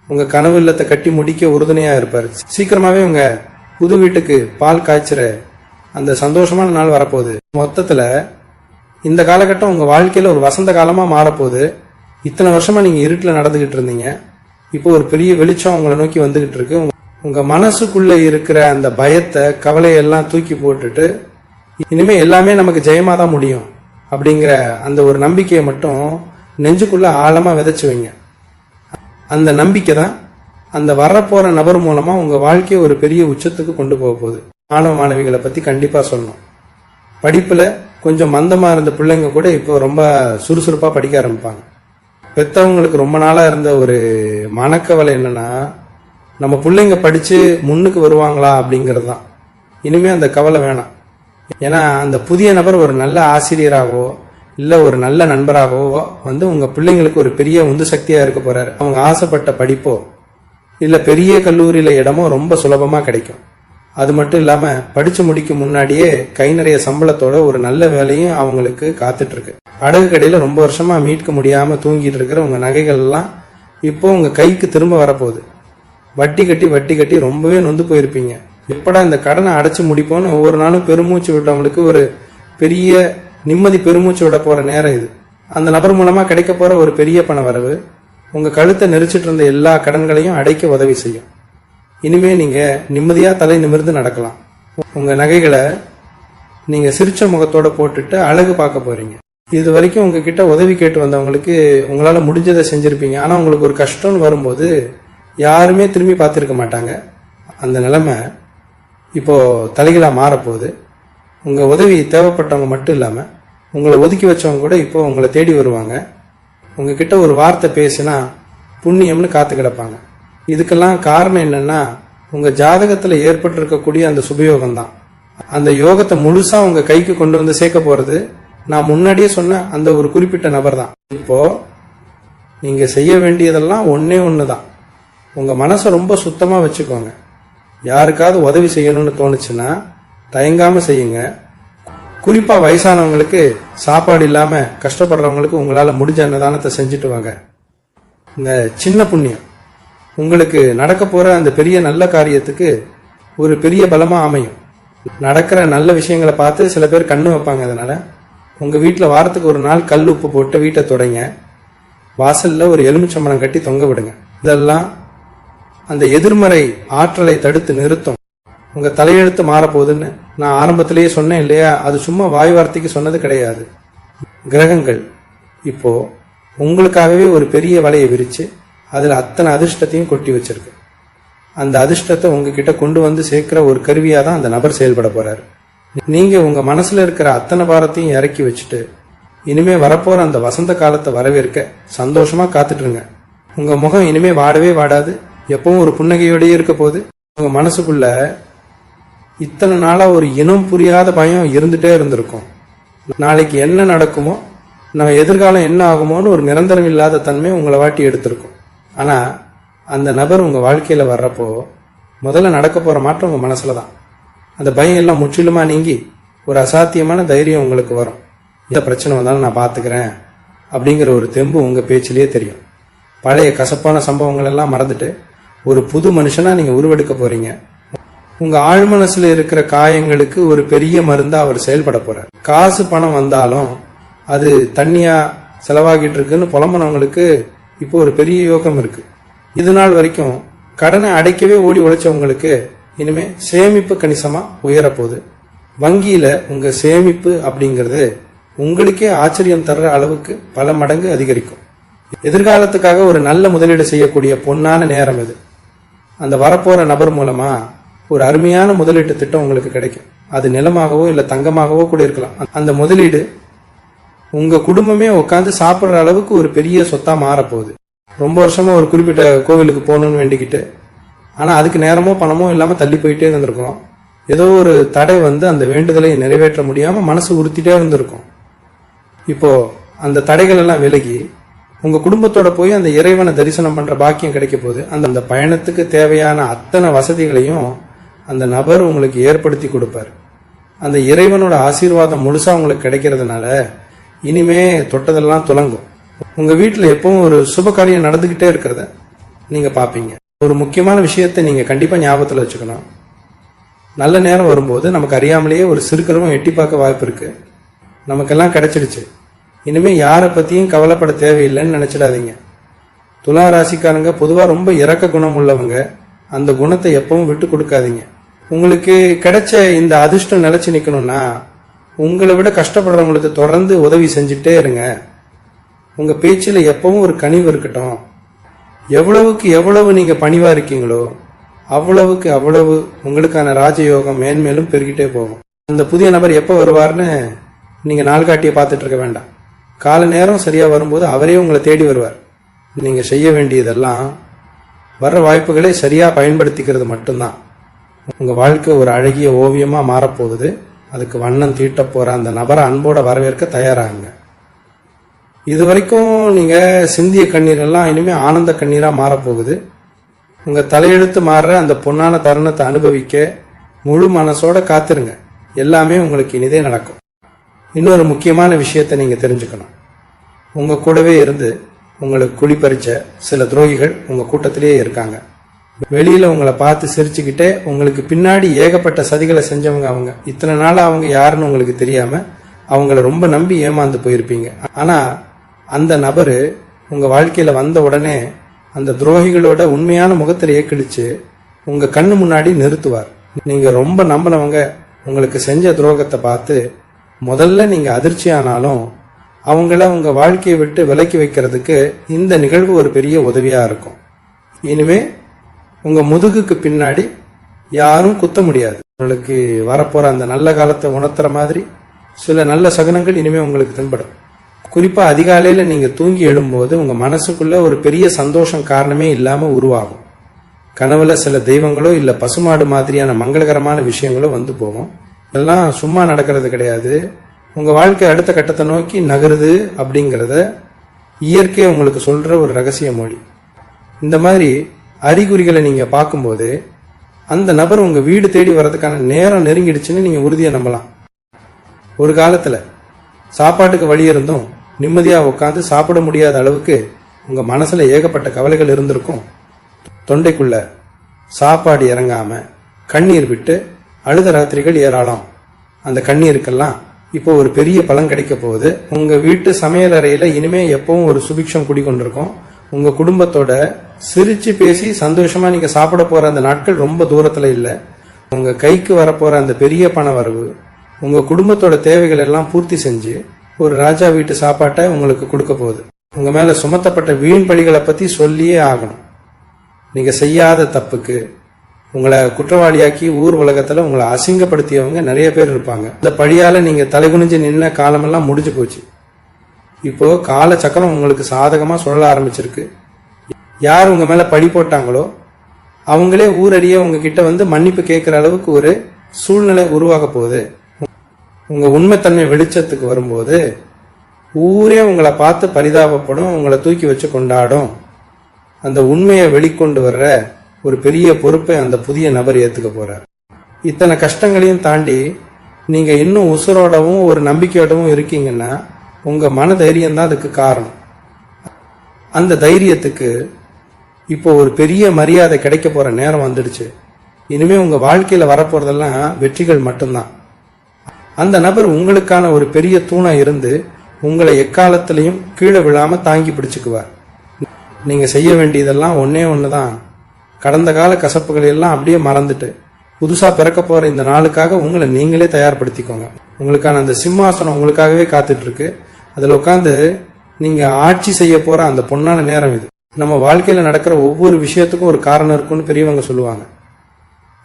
உங்க கனவு இல்லத்தை கட்டி முடிக்க உறுதுணையா இருப்பாரு. சீக்கிரமாவே உங்க புது வீட்டுக்கு பால் காய்ச்சுற அந்த சந்தோஷமான நாள் வரப்போகுது. மொத்தத்துல இந்த காலகட்டம் உங்க வாழ்க்கையில ஒரு வசந்த காலமா மாறப்போகுது. இத்தனை வருஷமா நீங்க இருட்டுல நடந்துகிட்டு இருந்தீங்க. இப்போ ஒரு பெரிய வெளிச்சம் உங்களை நோக்கி வந்துகிட்டு இருக்கு. உங்க மனசுக்குள்ள இருக்கிற அந்த பயத்தை கவலையெல்லாம் தூக்கி போட்டுட்டு இனிமே எல்லாமே நமக்கு ஜெயமா தான் முடியும் அப்படிங்கிற அந்த ஒரு நம்பிக்கையை மட்டும் நெஞ்சுக்குள்ள ஆழமா விதைச்சு வைங்க. அந்த நம்பிக்கை தான் அந்த வரப்போற நபர் மூலமா உங்க வாழ்க்கையை ஒரு பெரிய உச்சத்துக்கு கொண்டு போக போகுது. மாணவ மாணவிகளை பத்தி கண்டிப்பா சொல்லணும். படிப்புல கொஞ்சம் மந்தமா இருந்த பிள்ளைங்க கூட இப்போ ரொம்ப சுறுசுறுப்பா படிக்க ஆரம்பிப்பாங்க. பெத்தவங்களுக்கு ரொம்ப நாளா இருந்த ஒரு மனக்கவலை என்னன்னா, நம்ம பிள்ளைங்க படிச்சு முன்னுக்கு வருவாங்களா அப்படிங்கிறது தான். இனிமே அந்த கவலை வேணாம். ஏன்னா அந்த புதிய நபர் ஒரு நல்ல ஆசிரியராகவோ இல்ல ஒரு நல்ல நண்பராகவோ உங்க பிள்ளைங்களுக்கு ஒரு பெரிய உந்து சக்தியா இருக்க போறாரு. அவங்க ஆசைப்பட்ட படிப்போ இல்ல பெரிய கல்லூரியில இடமோ ரொம்ப சுலபமா கிடைக்கும். அது மட்டும் இல்லாம படிச்சு முடிக்க முன்னாடியே கை நிறைய சம்பளத்தோட ஒரு நல்ல வேலையும் அவங்களுக்கு காத்துட்டு இருக்கு. அடகு கடையில ரொம்ப வருஷமா மீட்க முடியாம தூங்கிட்டு இருக்கிற உங்க நகைகள் எல்லாம் இப்போ உங்க கைக்கு திரும்ப வரப்போகுது. வட்டி கட்டி ரொம்பவே நொந்து போயிருப்பீங்க. எப்படா இந்த கடனை அடைச்சு முடிப்போம்னு ஒவ்வொரு நாளும் பெருமூச்சு விட்டவங்களுக்கு ஒரு பெரிய நிம்மதி பெருமூச்சு விட போற நேரம் இது. அந்த நபர் மூலமா கிடைக்க போற ஒரு பெரிய பண வரவு உங்க கழுத்தை நெரிச்சிட்டு இருந்த எல்லா கடன்களையும் அடைக்க உதவி செய்யும். இனிமே நீங்க நிம்மதியா தலை நிமிர்ந்து நடக்கலாம். உங்க நகைகளை நீங்க சிரிச்ச முகத்தோட போட்டுட்டு அழகு பார்க்க போறீங்க. இது வரைக்கும் உங்ககிட்ட உதவி கேட்டு வந்தவங்களுக்கு உங்களால முடிஞ்சதை செஞ்சிருப்பீங்க. ஆனா உங்களுக்கு ஒரு கஷ்டம்னு வரும்போது யாருமே திரும்பி பார்த்திருக்க மாட்டாங்க. அந்த நிலைமை இப்போ தலைகளா மாறப்போகுது. உங்க உதவி தேவைப்பட்டவங்க மட்டும் இல்லாம உங்களை ஒதுக்கி வச்சவங்க கூட இப்போ உங்களை தேடி வருவாங்க. உங்ககிட்ட ஒரு வார்த்தை பேசினா புண்ணியம்னு காத்து கிடப்பாங்க. இதுக்கெல்லாம் காரணம் என்னன்னா, உங்க ஜாதகத்துல ஏற்பட்டு இருக்கக்கூடிய அந்த சுபயோகம் தான். அந்த யோகத்தை முழுசா உங்க கைக்கு கொண்டு சேர்க்க போறது நான் முன்னாடியே சொன்ன அந்த ஒரு குறிப்பிட்ட நபர் தான். இப்போ நீங்க செய்ய வேண்டியதெல்லாம் ஒன்னே ஒண்ணுதான். உங்க மனசை ரொம்ப சுத்தமா வச்சுக்கோங்க. யாருக்காவது உதவி செய்யணும்னு தோணுச்சுன்னா தயங்காம செய்யுங்க. குறிப்பா வயசானவங்களுக்கு, சாப்பாடு இல்லாம கஷ்டப்படுறவங்களுக்கு உங்களால முடிஞ்ச அன்னதானத்தை செஞ்சுட்டு வாங்க. இந்த சின்ன புண்ணியம் உங்களுக்கு நடக்க போற அந்த பெரிய நல்ல காரியத்துக்கு ஒரு பெரிய பலமா அமையும். நடக்கிற நல்ல விஷயங்களை பார்த்து சில பேர் கண்ணு வைப்பாங்க. அதனால உங்க வீட்டுல வாரத்துக்கு ஒரு நாள் கல் உப்பு போட்டு வீட்டை தொடங்க. வாசல்ல ஒரு எலுமிச்சம்பழம் கட்டி தொங்க விடுங்க. இதெல்லாம் அந்த எதிர்மறை ஆற்றலை தடுத்து நிறுத்தும். உங்க தலையெழுத்து மாறப்போகுதுன்னு நான் ஆரம்பத்திலேயே சொன்னேன் இல்லையா? அது சும்மா வாய் வார்த்தைக்கு சொன்னது கிடையாது. கிரகங்கள் இப்போ உங்களுக்காகவே ஒரு பெரிய வலையை விரிச்சு அதுல அத்தனை அதிர்ஷ்டத்தையும் கொட்டி வச்சிருக்கு. அந்த அதிர்ஷ்டத்தை உங்ககிட்ட கொண்டு சேர்க்கிற ஒரு கருவியா தான் அந்த நபர் செயல்பட போறாரு. நீங்க உங்க மனசுல இருக்கிற அத்தனை பாரத்தையும் இறக்கி வச்சுட்டு இனிமே வரப்போற அந்த வசந்த காலத்தை வரவேற்க சந்தோஷமா காத்துட்டு இருங்க. உங்க முகம் இனிமே வாடவே வாடாது. எப்பவும் ஒரு புன்னகையோடயே இருக்க போது. உங்க மனசுக்குள்ள இத்தனை நாளா ஒரு இனம் புரியாத பயம் இருந்துட்டே இருந்திருக்கும். நாளைக்கு என்ன நடக்குமோ, நம்ம எதிர்காலம் என்ன ஆகுமோன்னு ஒரு நிரந்தரம் இல்லாத தன்மை உங்களை வாட்டி எடுத்திருக்கும். ஆனா அந்த நபர் உங்க வாழ்க்கையில வர்றப்போ முதல்ல நடக்க போற மாற்றம் உங்க மனசுலதான். அந்த பயம் எல்லாம் முற்றிலுமா நீங்கி ஒரு அசாத்தியமான தைரியம் உங்களுக்கு வரும். எந்த பிரச்சனை வந்தாலும் நான் பாத்துக்கிறேன் அப்படிங்கிற ஒரு தெம்பு உங்க பேச்சிலேயே தெரியும். பழைய கசப்பான சம்பவங்கள் எல்லாம் மறந்துட்டு ஒரு புது மனுஷனா நீங்க உருவெடுக்க போறீங்க. உங்க ஆழ்மனசுல இருக்கிற காயங்களுக்கு ஒரு பெரிய மருந்தா அவர் செயல்பட போறார். காசு பணம் வந்தாலும் அது தண்ணியா செலவாகிட்டு இருக்குன்னு புலம்புனவங்களுக்கு இப்போ ஒரு பெரிய யோகம் இருக்கு. இது நாள் வரைக்கும் கடனை அடைக்கவே ஓடி உழைச்சவங்களுக்கு இனிமே சேமிப்பு கணிசமா உயரப்போகுது. வங்கியில உங்க சேமிப்பு அப்படிங்கிறது உங்களுக்கே ஆச்சரியம் தர்ற அளவுக்கு பல மடங்கு அதிகரிக்கும். எதிர்காலத்துக்காக ஒரு நல்ல முதலீடு செய்யக்கூடிய பொன்னான நேரம் இது. அந்த வரப்போற நபர் மூலமா ஒரு அருமையான முதலீட்டு திட்டம் உங்களுக்கு கிடைக்கும். அது நிலமாகவோ இல்ல தங்கமாகவோ கூட இருக்கலாம். அந்த முதலீடு உங்க குடும்பமே உட்காந்து சாப்பிடுற அளவுக்கு ஒரு பெரிய சொத்தா மாறப்போகுது. ரொம்ப வருஷமா ஒரு குறிப்பிட்ட கோவிலுக்கு போகணும்னு வேண்டிக்கிட்டு, ஆனா அதுக்கு நேரமோ பணமோ இல்லாம தள்ளி போயிட்டே இருந்திருக்கிறோம். ஏதோ ஒரு தடை வந்து அந்த வேண்டுதலை நிறைவேற்ற முடியாம மனசு உறுத்திட்டே இருந்திருக்கும். இப்போ அந்த தடைகள் எல்லாம் விலகி உங்க குடும்பத்தோட போய் அந்த இறைவனை தரிசனம் பண்ற பாக்கியம் கிடைக்க போகுது. அந்த பயணத்துக்கு தேவையான அத்தனை வசதிகளையும் அந்த நபர் உங்களுக்கு ஏற்படுத்தி கொடுப்பார். அந்த இறைவனோட ஆசீர்வாதம் முழுசா உங்களுக்கு கிடைக்கிறதுனால இனிமே தொட்டதெல்லாம் துலங்கும். உங்க வீட்டுல எப்பவும் ஒரு சுப காரியம் நடந்துகிட்டே இருக்கிறத நீங்க பாப்பீங்க. ஒரு முக்கியமான விஷயத்தை நீங்க கண்டிப்பா ஞாபகத்துல வச்சுக்கணும். நல்ல நேரம் வரும்போது நமக்கு அறியாமலேயே ஒரு சிறுக்கரும் எட்டி பார்க்க வாய்ப்பு இருக்கு. நமக்கெல்லாம் கிடைச்சிடுச்சு, இனிமே யாரை பத்தியும் கவலைப்பட தேவையில்லைன்னு நினைச்சிடாதீங்க. துலா ராசிக்காரங்க பொதுவா ரொம்ப இரக்க குணம் உள்ளவங்க. அந்த குணத்தை எப்பவும் விட்டு கொடுக்காதீங்க. உங்களுக்கு கிடைச்ச இந்த அதிர்ஷ்டம் நிலைச்சு நிக்கணும்னா உங்களை விட கஷ்டப்படுறவங்களுக்கு தொடர்ந்து உதவி செஞ்சுட்டே இருங்க. உங்க பேச்சில் எப்பவும் ஒரு கனிவு இருக்கட்டும். எவ்வளவுக்கு எவ்வளவு நீங்க பணிவா இருக்கீங்களோ அவ்வளவுக்கு அவ்வளவு உங்களுக்கான ராஜயோகம் மேன்மேலும் பெருகிட்டே போகும். அந்த புதிய நபர் எப்போ வருவார்னு நீங்க நாள்காட்டியை பார்த்துட்டு இருக்க வேண்டாம். கால நேரம் சரியா வரும்போது அவரே உங்களை தேடி வருவார். நீங்க செய்ய வேண்டியதெல்லாம் வர்ற வாய்ப்புகளை சரியா பயன்படுத்திக்கிறது மட்டும்தான். உங்க வாழ்க்கை ஒரு அழகிய ஓவியமா மாறப்போகுது. அதுக்கு வண்ணம் தீட்ட போற அந்த நபரை அன்போட வரவேற்க தயாராகுங்க. இது வரைக்கும் நீங்க சிந்திய கண்ணீர் எல்லாம் இனிமே ஆனந்த கண்ணீரா மாறப்போகுது. உங்க தலையெழுத்து மாறுற அந்த பொன்னான தருணத்தை அனுபவிக்க முழு மனசோட காத்துருங்க. எல்லாமே உங்களுக்கு இனிதே நடக்கும். இன்னொரு முக்கியமான விஷயத்தை நீங்க தெரிஞ்சுக்கணும். உங்க கூடவே இருந்து உங்களுக்கு குழிப்பறிச்ச சில துரோகிகள் உங்க கூட்டத்திலேயே இருக்காங்க. வெளியில உங்களை பார்த்து சிரிச்சுக்கிட்டே உங்களுக்கு பின்னாடி ஏகப்பட்ட சதிகளை செஞ்சவங்க அவங்க. இத்தனை நாள் அவங்க யாருன்னு உங்களுக்கு தெரியாம அவங்கள ரொம்ப நம்பி ஏமாந்து போயிருப்பீங்க. ஆனா அந்த நபரு உங்க வாழ்க்கையில வந்த உடனே அந்த துரோகிகளோட உண்மையான முகத்திலேயே கிழிச்சு உங்க கண்ணு முன்னாடி நிறுத்துவார். நீங்க ரொம்ப நம்பினவங்க உங்களுக்கு செஞ்ச துரோகத்தை பார்த்து முதல்ல நீங்க அதிர்ச்சி ஆனாலும் அவங்கள உங்க வாழ்க்கையை விட்டு விலக்கி வைக்கிறதுக்கு இந்த நிகழ்வு ஒரு பெரிய உதவியா இருக்கும். இனிமே உங்க முதுகுக்கு பின்னாடி யாரும் குத்த முடியாது. உங்களுக்கு வரப்போற அந்த நல்ல காலத்தை உணர்த்துற மாதிரி சில நல்ல சகுனங்கள் இனிமே உங்களுக்கு தென்படும். குறிப்பா அதிகாலையில நீங்க தூங்கி எழும்போது உங்க மனசுக்குள்ள ஒரு பெரிய சந்தோஷம் காரணமே இல்லாம உருவாகும். கனவுல சில தெய்வங்களோ இல்ல பசுமாடு மாதிரியான மங்களகரமான விஷயங்களோ வந்து போகும். இதெல்லாம் சும்மா நடக்கிறது கிடையாது. உங்க வாழ்க்கை அடுத்த கட்டத்தை நோக்கி நகருது அப்படிங்கறத இயற்கையை உங்களுக்கு சொல்ற ஒரு ரகசிய மொழி. இந்த மாதிரி அறிகுறிகளை நீங்க பார்க்கும்போது அந்த நபர் உங்க வீடு தேடி வர்றதுக்கான நேரம் நெருங்கிடுச்சுன்னு நீங்க உறுதியா நம்பலாம். ஒரு காலத்துல சாப்பாட்டுக்கு வழி இருந்தும் நிம்மதியா உட்காந்து சாப்பிட முடியாத அளவுக்கு உங்க மனசுல ஏகப்பட்ட கவலைகள் இருந்திருக்கும். தொண்டைக்குள்ள சாப்பாடு இறங்காம கண்ணீர் விட்டு அழுத ராத்திரிகள் ஏராளம். அந்த கண்ணீருக்கெல்லாம் இப்போ ஒரு பெரிய பலன் கிடைக்க போகுது. உங்க வீட்டு சமையல் அறையில இனிமே எப்பவும் ஒரு சுபிக்ஷம் குடிக்கொண்டிருக்கும். உங்க குடும்பத்தோட சிரிச்சு பேசி சந்தோஷமா நீங்க சாப்பிட போற அந்த நாட்கள் ரொம்ப தூரத்துல இல்ல. உங்க கைக்கு வரப்போற அந்த பெரிய பண வரவு உங்க குடும்பத்தோட தேவைகள் எல்லாம் பூர்த்தி செஞ்சு ஒரு ராஜா வீட்டு சாப்பாட்டை உங்களுக்கு கொடுக்க போகுது. உங்க மேல சுமத்தப்பட்ட வீண் பழிகளை பத்தி சொல்லியே ஆகணும். நீங்க செய்யாத தப்புக்கு உங்களை குற்றவாளியாக்கி ஊர் உலகத்துல உங்களை அசிங்கப்படுத்தியவங்க நிறைய பேர் இருப்பாங்க. இந்த பழியால நீங்க தலைகுனிஞ்சு நின்ன காலமெல்லாம் முடிஞ்சு போச்சு. இப்போ கால சக்கரம் உங்களுக்கு சாதகமா சுழல ஆரம்பிச்சிருக்கு. யார் உங்க மேல பழி போட்டாங்களோ அவங்களே ஊரடியே உங்ககிட்ட வந்து மன்னிப்பு கேட்கிற அளவுக்கு ஒரு சூழ்நிலை உருவாக போகுது. உங்க உண்மைத்தன்மை வெளிச்சத்துக்கு வரும்போது ஊரே உங்களை பார்த்து பரிதாபப்படும், உங்களை தூக்கி வச்சு கொண்டாடும். அந்த உண்மையை வெளிக்கொண்டு வர்ற ஒரு பெரிய பொறுப்பை அந்த புதிய நபர் ஏத்துக்க போறார். இத்தனை கஷ்டங்களையும் தாண்டி நீங்க இன்னும் உசுரோடவும் ஒரு நம்பிக்கையோடவும் இருக்கீங்கன்னா உங்க மன தைரியம் தான் அதுக்கு காரணம். அந்த தைரியத்துக்கு இப்போ ஒரு பெரிய மரியாதை கிடைக்க போற நேரம் வந்துடுச்சு. இனிமே உங்க வாழ்க்கையில வரப்போறதெல்லாம் வெற்றிகள் மட்டும்தான். அந்த நபர் உங்களுக்கான ஒரு பெரிய தூணா இருந்து உங்களை எக்காலத்திலையும் கீழே விழாம தாங்கி பிடிச்சுக்குவார். நீங்க செய்ய வேண்டியதெல்லாம் ஒன்னே ஒண்ணுதான். கடந்த கால கசப்புகளை எல்லாம் அப்படியே மறந்துட்டு புதுசா பிறக்க போற இந்த நாளுக்காக உங்களை நீங்களே தயார்படுத்திக்கோங்க. உங்களுக்கான அந்த சிம்மாசனம் உங்களுக்காகவே காத்துட்டு இருக்கு. அதுல உட்காந்து நீங்க ஆட்சி செய்ய போற அந்த பொன்னான நேரம் இது. நம்ம வாழ்க்கையில நடக்கிற ஒவ்வொரு விஷயத்துக்கும் ஒரு காரணம் இருக்குன்னு பெரியவங்க சொல்லுவாங்க.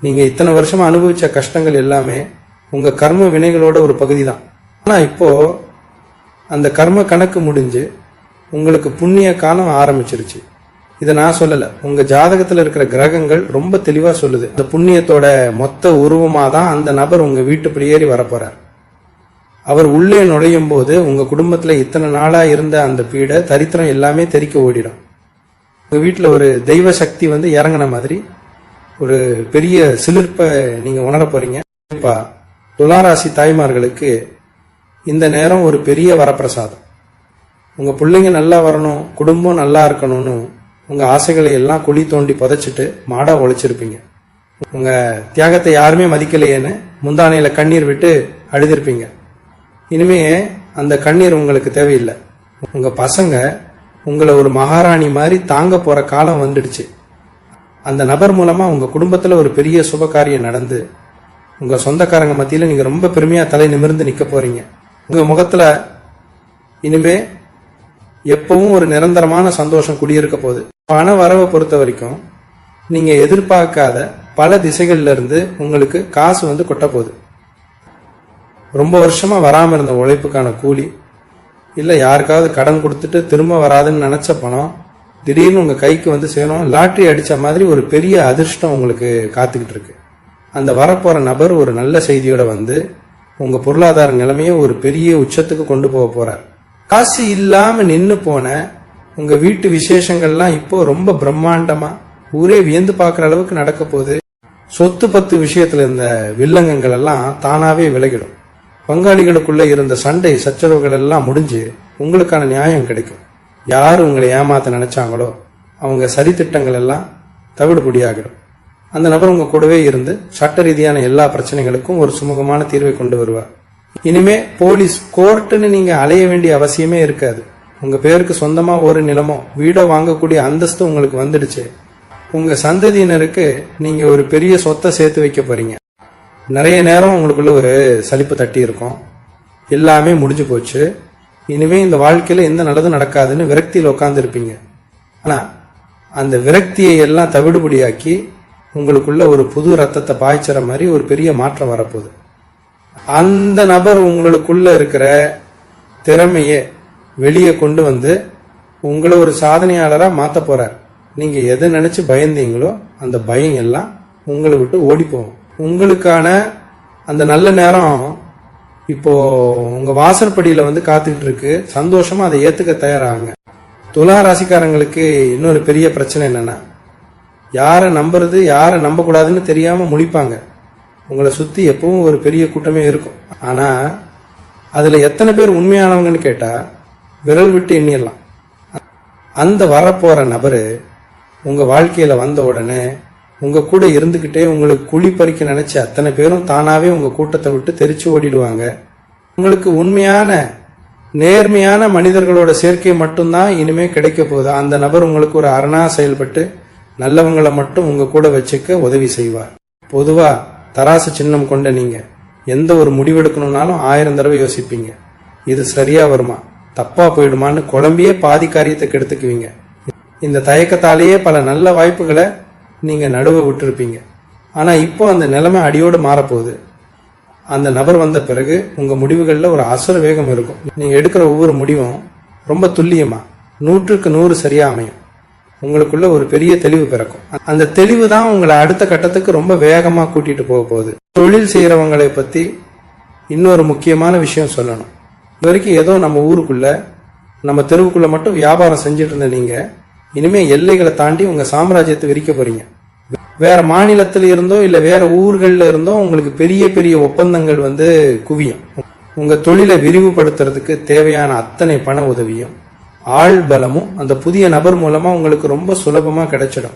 நீங்க இத்தனை வருஷமா அனுபவிச்ச கஷ்டங்கள் எல்லாமே உங்க கர்ம வினைகளோட ஒரு பகுதி தான். ஆனா இப்போ அந்த கர்ம கணக்கு முடிஞ்சு உங்களுக்கு புண்ணிய காலம் ஆரம்பிச்சிருச்சு. இதை நான் சொல்லல, உங்க ஜாதகத்துல இருக்கிற கிரகங்கள் ரொம்ப தெளிவா சொல்லுது. அந்த புண்ணியத்தோட மொத்த உருவமா தான் அந்த நபர் உங்க வீட்டுப்படி ஏறி வரப்போறார். அவர் உள்ளே நுழையும் போது உங்க குடும்பத்துல இத்தனை நாளா இருந்த அந்த பீடை தரித்திரம் எல்லாமே தெறிக்க ஓடிடும். உங்க வீட்டுல ஒரு தெய்வ சக்தி இறங்கின மாதிரி ஒரு பெரிய சிலிர்ப்பை நீங்க உணர போறீங்க. துளாராசி தாய்மார்களுக்கு இந்த நேரம் ஒரு பெரிய வரப்பிரசாதம். உங்க பிள்ளைங்க நல்லா வரணும், குடும்பம் நல்லா இருக்கணும்னு உங்க ஆசைகளை எல்லாம் குழி தோண்டி புதைச்சிட்டு மாடா உழைச்சிருப்பீங்க. உங்க தியாகத்தை யாருமே மதிக்கலையேன்னு முந்தானையில கண்ணீர் விட்டு அழுதிருப்பீங்க. இனிமே அந்த கண்ணீர் உங்களுக்கு தேவையில்லை. உங்க பசங்க உங்களை ஒரு மகாராணி மாதிரி தாங்க போற காலம் வந்துடுச்சு. அந்த நபர் மூலமா உங்க குடும்பத்துல ஒரு பெரிய சுப காரியம் நடந்து உங்க சொந்தக்காரங்க மத்தியில நீங்க ரொம்ப பெருமையா தலை நிமிர்ந்து நிக்க போறீங்க. உங்க முகத்துல இனிமே எப்பவும் ஒரு நிரந்தரமான சந்தோஷம் குடியிருக்க போகுது. பண வரவை பொறுத்த வரைக்கும் நீங்க எதிர்பார்க்காத பல திசைகள்ல இருந்து உங்களுக்கு காசு கொட்ட போகுது. ரொம்ப வருஷமா வராம இருந்த உழைப்புக்கான கூலி, இல்ல யாருக்காவது கடன் கொடுத்துட்டு திரும்ப வராதுன்னு நினைச்ச பணம் திடீர்னு உங்க கைக்கு சேரும். லாட்டரி அடிச்ச மாதிரி ஒரு பெரிய அதிர்ஷ்டம் உங்களுக்கு காத்துக்கிட்டு இருக்கு. அந்த வரப்போற நபர் ஒரு நல்ல செய்தியோட உங்க பொருளாதார நிலைமையை ஒரு பெரிய உச்சத்துக்கு கொண்டு போக போறார். காசு இல்லாம நின்னு போன உங்க வீட்டு விசேஷங்கள்லாம் இப்போ ரொம்ப பிரம்மாண்டமா ஊரே வியந்து பார்க்குற அளவுக்கு நடக்க போகுது. சொத்து பத்து விஷயத்துல இருந்த வில்லங்கங்கள் எல்லாம் தானாவே விலகிடும். பங்காளிகளுக்குள்ள இருந்த சண்டை சச்சரவுகள் எல்லாம் முடிஞ்சு உங்களுக்கான நியாயம் கிடைக்கும். யார் உங்களை ஏமாத்த நினைச்சாங்களோ அவங்க சதித்திட்டங்கள் எல்லாம் தவிடுபடியாகிடும். அந்த நபர் உங்க கூடவே இருந்து சட்ட ரீதியான எல்லா பிரச்சனைகளுக்கும் ஒரு சுமூகமான தீர்வை கொண்டு வருவார். இனிமே போலீஸ் கோர்ட்டுன்னு நீங்க அலைய வேண்டிய அவசியமே இருக்காது. உங்க பேருக்கு சொந்தமா ஒரு நிலமோ வீடோ வாங்கக்கூடிய அந்தஸ்து உங்களுக்கு வந்துடுச்சு. உங்க சந்ததியினருக்கு நீங்க ஒரு பெரிய சொத்தை சேர்த்து வைக்க போறீங்க. நிறைய நேரம் உங்களுக்குள்ள ஒரு சலிப்பு தட்டி இருக்கும். எல்லாமே முடிஞ்சு போச்சு, இனிமே இந்த வாழ்க்கையில எந்த நல்லதும் நடக்காதுன்னு விரக்தியில் உட்கார்ந்து இருப்பீங்க. ஆனா அந்த விரக்தியை எல்லாம் தவிடுபடியாக்கி உங்களுக்குள்ள ஒரு புது ரத்தத்தை பாய்ச்சற மாதிரி ஒரு பெரிய மாற்றம் வரப்போகுது. அந்த நபர் உங்களுக்குள்ள இருக்கிற திறமையை வெளியே கொண்டு உங்களை ஒரு சாதனையாளரா மாத்த போறார். நீங்க எதை நினைச்சு பயந்தீங்களோ அந்த பயம் எல்லாம் உங்களை விட்டு ஓடி போகும். உங்களுக்கான அந்த நல்ல நேரம் இப்போ உங்க வாசற்படியில காத்துக்கிட்டு இருக்கு. சந்தோஷமா அதை ஏத்துக்க தயாராகுங்க. துலா ராசிக்காரங்களுக்கு இன்னொரு பெரிய பிரச்சனை என்னன்னா, யாரை நம்புறது யாரை நம்ப கூடாதுன்னு தெரியாம முழிப்பாங்க. உங்களை சுத்தி எப்பவும் ஒரு பெரிய கூட்டமே இருக்கும். ஆனா அதுல எத்தனை பேர் உண்மையானவங்கன்னு கேட்டா விரல் விட்டு எண்ணிடலாம். அந்த வரப்போற நபரு உங்க வாழ்க்கையில வந்த உடனே உங்க கூட இருந்துகிட்டே உங்களுக்கு குழி பறிக்க நினைச்ச அத்தனை பேரும் தானாவே உங்க கூட்டத்தை விட்டு தெரிச்சு ஓடிடுவாங்க. உங்களுக்கு உண்மையான நேர்மையான மனிதர்களோட சேர்க்கை மட்டும்தான் இனிமே கிடைக்க போகுது. அந்த நபர் உங்களுக்கு ஒரு அரணா செயல்பட்டு நல்லவங்களை மட்டும் உங்க கூட வச்சுக்க உதவி செய்வார். பொதுவா தராசு சின்னம் கொண்ட நீங்க எந்த ஒரு முடிவெடுக்கணும்னாலும் 1000 தடவை யோசிப்பீங்க. இது சரியா வருமா தப்பா போயிடுமான்னு குழம்பியே பாதி காரியத்தை கெடுத்துக்குவீங்க. இந்த தயக்கத்தாலேயே பல நல்ல வாய்ப்புகளை நீங்க நடுவ விட்டுருப்பீங்க. ஆனா இப்போ அந்த நிலைமை அடியோடு மாறப்போகுது. அந்த நபர் வந்த பிறகு உங்க முடிவுகள்ல ஒரு அசுர வேகம் இருக்கும். நீங்க எடுக்கிற ஒவ்வொரு முடிவும் ரொம்ப துல்லியமா 100க்கு 100 சரியா அமையும். உங்களுக்குள்ள ஒரு பெரிய தெளிவு பிறக்கும். அந்த தெளிவு தான் உங்களை அடுத்த கட்டத்துக்கு ரொம்ப வேகமா கூட்டிட்டு போக போகுது. தொழில் செய்யறவங்களை பத்தி இன்னொரு முக்கியமான விஷயம் சொல்லணும். இது வரைக்கும் ஏதோ நம்ம ஊருக்குள்ள நம்ம தெருவுக்குள்ள மட்டும் வியாபாரம் செஞ்சுட்டு இருந்த நீங்க இனிமே எல்லைகளை தாண்டி உங்க சாம்ராஜ்யத்தை விரிக்க போறீங்க. வேற மாநிலத்தில இருந்தோ இல்ல வேற ஊர்கள்ல இருந்தோ உங்களுக்கு பெரிய பெரிய ஒப்பந்தங்கள் குவியும். உங்க தொழிலை விரிவுபடுத்துறதுக்கு தேவையான அத்தனை பண உதவியும் ஆள் பலமும் அந்த புதிய நபர் மூலமா உங்களுக்கு ரொம்ப சுலபமா கிடைச்சிடும்.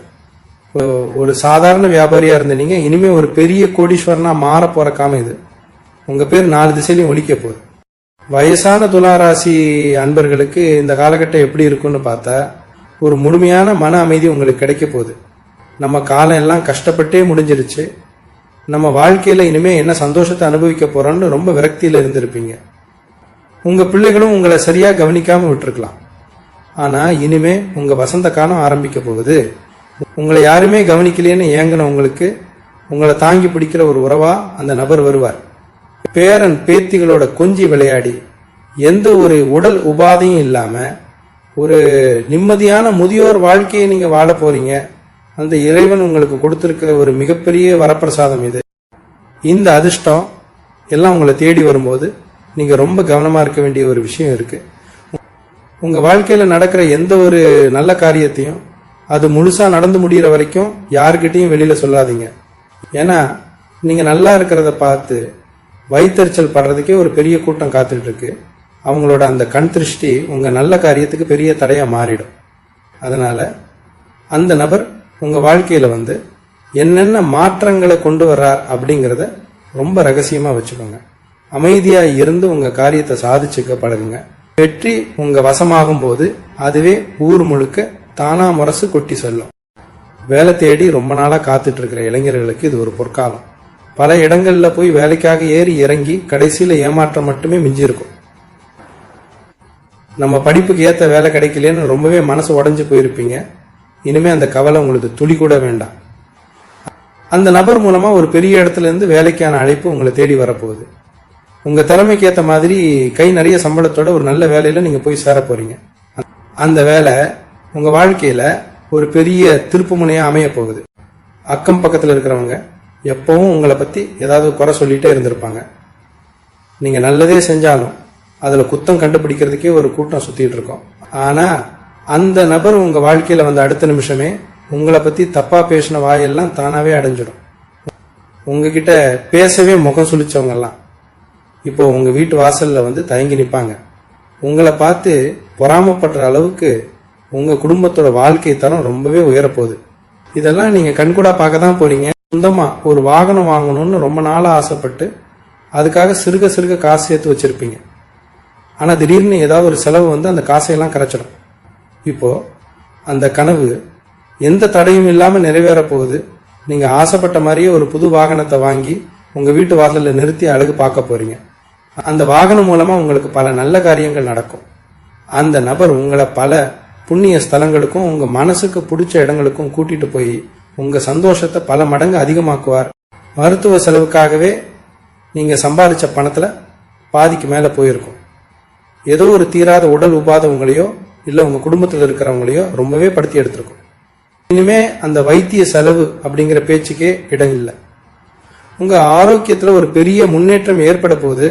ஒரு சாதாரண வியாபாரியா இருந்த நீங்க இனிமே ஒரு பெரிய கோடீஸ்வரனா மாற போற காலம் இது. உங்க பேர் 4 திசையிலையும் ஒலிக்க போகுது. வயசான துளாராசி அன்பர்களுக்கு இந்த காலகட்டம் எப்படி இருக்குன்னு பார்த்தா ஒரு முழுமையான மன அமைதி உங்களுக்கு கிடைக்க போகுது. நம்ம காலம் எல்லாம் கஷ்டப்பட்டே முடிஞ்சிருச்சு, நம்ம வாழ்க்கையில இனிமே என்ன சந்தோஷத்தை அனுபவிக்க போறோம்னு ரொம்ப விரக்தியில இருந்திருப்பீங்க. உங்க பிள்ளைகளும் உங்களை சரியா கவனிக்காம விட்டுருக்கலாம். ஆனா இனிமே உங்க வசந்த காலம் ஆரம்பிக்க போகுது. உங்களை யாருமே கவனிக்கலையேன்னு ஏங்கின உங்களுக்கு உங்களை தாங்கி பிடிக்கிற ஒரு உறவா அந்த நபர் வருவார். பேரன் பேத்திகளோட கொஞ்சி விளையாடி எந்த ஒரு உடல் உபாதையும் இல்லாம ஒரு நிம்மதியான முதியோர் வாழ்க்கையை நீங்க வாழ போறீங்க. அந்த இறைவன் உங்களுக்கு கொடுத்திருக்கிற ஒரு மிகப்பெரிய வரப்பிரசாதம் இது. இந்த அதிர்ஷ்டம் எல்லாம் உங்களை தேடி வரும்போது நீங்க ரொம்ப கவனமா இருக்க வேண்டிய ஒரு விஷயம் இருக்கு. உங்க வாழ்க்கையில நடக்கிற எந்த ஒரு நல்ல காரியத்தையும் அது முழுசா நடந்து முடிகிற வரைக்கும் யாருக்கிட்டையும் வெளியில சொல்லாதீங்க. ஏன்னா நீங்க நல்லா இருக்கிறத பார்த்து வயிற்றுச்சல் படுறதுக்கே ஒரு பெரிய கூட்டம் காத்துட்டு இருக்கு. அவங்களோட அந்த கண் திருஷ்டி உங்க நல்ல காரியத்துக்கு பெரிய தடையா மாறிடும். அதனால அந்த நபர் உங்க வாழ்க்கையில வந்து என்னென்ன மாற்றங்களை கொண்டு வர்றார் அப்படிங்கிறத ரொம்ப ரகசியமா வச்சுக்கோங்க. அமைதியா இருந்து உங்க காரியத்தை சாதிச்சுக்க பழகுங்க. வெற்றி உங்க வசமாகும் போது அதுவே ஊர் முழுக்க தானா முரசு கொட்டி செல்லும். வேலை தேடி ரொம்ப நாளா காத்துட்டு இருக்கிற இளைஞர்களுக்கு இது ஒரு பொற்காலம். பல இடங்கள்ல போய் வேலைக்காக ஏறி இறங்கி கடைசியில ஏமாற்றம் மட்டுமே மிஞ்சி இருக்கும். நம்ம படிப்புக்கு ஏத்த வேலை கிடைக்கலன்னு ரொம்பவே மனசு உடைஞ்சு போயிருப்பீங்க. இனிமே அந்த கவலை உங்களுக்கு துளி கூட வேண்டாம். அந்த நபர் மூலமா ஒரு பெரிய இடத்துல இருந்து வேலைக்கான அழைப்பு உங்களை தேடி வரப்போகுது. உங்க திறமைக்கு ஏத்த மாதிரி கை நிறைய சம்பளத்தோட ஒரு நல்ல வேலையில நீங்க போய் சேர போறீங்க. அந்த வேலை உங்க வாழ்க்கையில ஒரு பெரிய திருப்பு முனையா அமைய போகுது. அக்கம் பக்கத்துல இருக்கிறவங்க எப்பவும் உங்களை பத்தி ஏதாவது குறை சொல்லிட்டே இருந்திருப்பாங்க. நீங்க நல்லதே செஞ்சாலும் அதுல குத்தம் கண்டுபிடிக்கிறதுக்கே ஒரு கூட்டம் சுத்திட்டு இருக்கோம். ஆனா அந்த நபர் உங்க வாழ்க்கையில வந்த அடுத்த நிமிஷமே உங்களை பத்தி தப்பா பேசின வாயெல்லாம் தானாவே அடைஞ்சிடும். உங்ககிட்ட பேசவே முகம் சுளிச்சவங்க எல்லாம் இப்போ உங்க வீட்டு வாசல்ல வந்து தயங்கி நிற்பாங்க. உங்களை பார்த்து பொறாமப்படுற அளவுக்கு உங்க குடும்பத்தோட வாழ்க்கை தரம் ரொம்பவே உயரப்போகுது. இதெல்லாம் நீங்க கண்கூடா பார்க்க தான் போறீங்க. சொந்தமா ஒரு வாகனம் வாங்கணும்னு ரொம்ப நாளா ஆசைப்பட்டு அதுக்காக சிறுக சிறுக காசு சேர்த்து வச்சிருப்பீங்க. ஆனா திடீர்னு ஏதாவது ஒரு செலவு வந்து அந்த காசையெல்லாம் கரைச்சிடும். இப்போ அந்த கனவு எந்த தடையும் இல்லாம நிறைவேற போகுது. நீங்க ஆசைப்பட்ட மாதிரியே ஒரு புது வாகனத்தை வாங்கி உங்க வீட்டு வாசல்ல நிறுத்தி அழகு பார்க்க போறீங்க. அந்த வாகனம் மூலமா உங்களுக்கு பல நல்ல காரியங்கள் நடக்கும். அந்த நபர் உங்களை பல புண்ணிய ஸ்தலங்களுக்கும் உங்க மனசுக்கு பிடிச்ச இடங்களுக்கும் கூட்டிட்டு போய் உங்க சந்தோஷத்தை பல மடங்கு அதிகமாக்குவார். மருத்துவ செலவுக்காகவே நீங்க சம்பாதிச்ச பணத்துல பாதிக்கு மேல போயிருக்கும். ஏதோ ஒரு தீராத உடல் உபாதை உங்களையோ இல்ல உங்க குடும்பத்தில் இருக்கிறவங்களையோ ரொம்பவே படுத்தி எடுத்திருக்கும். இனிமே அந்த வைத்திய செலவு அப்படிங்கிற பேச்சுக்கே இடம் இல்லை. உங்க ஆரோக்கியத்துல ஒரு பெரிய முன்னேற்றம் ஏற்பட போது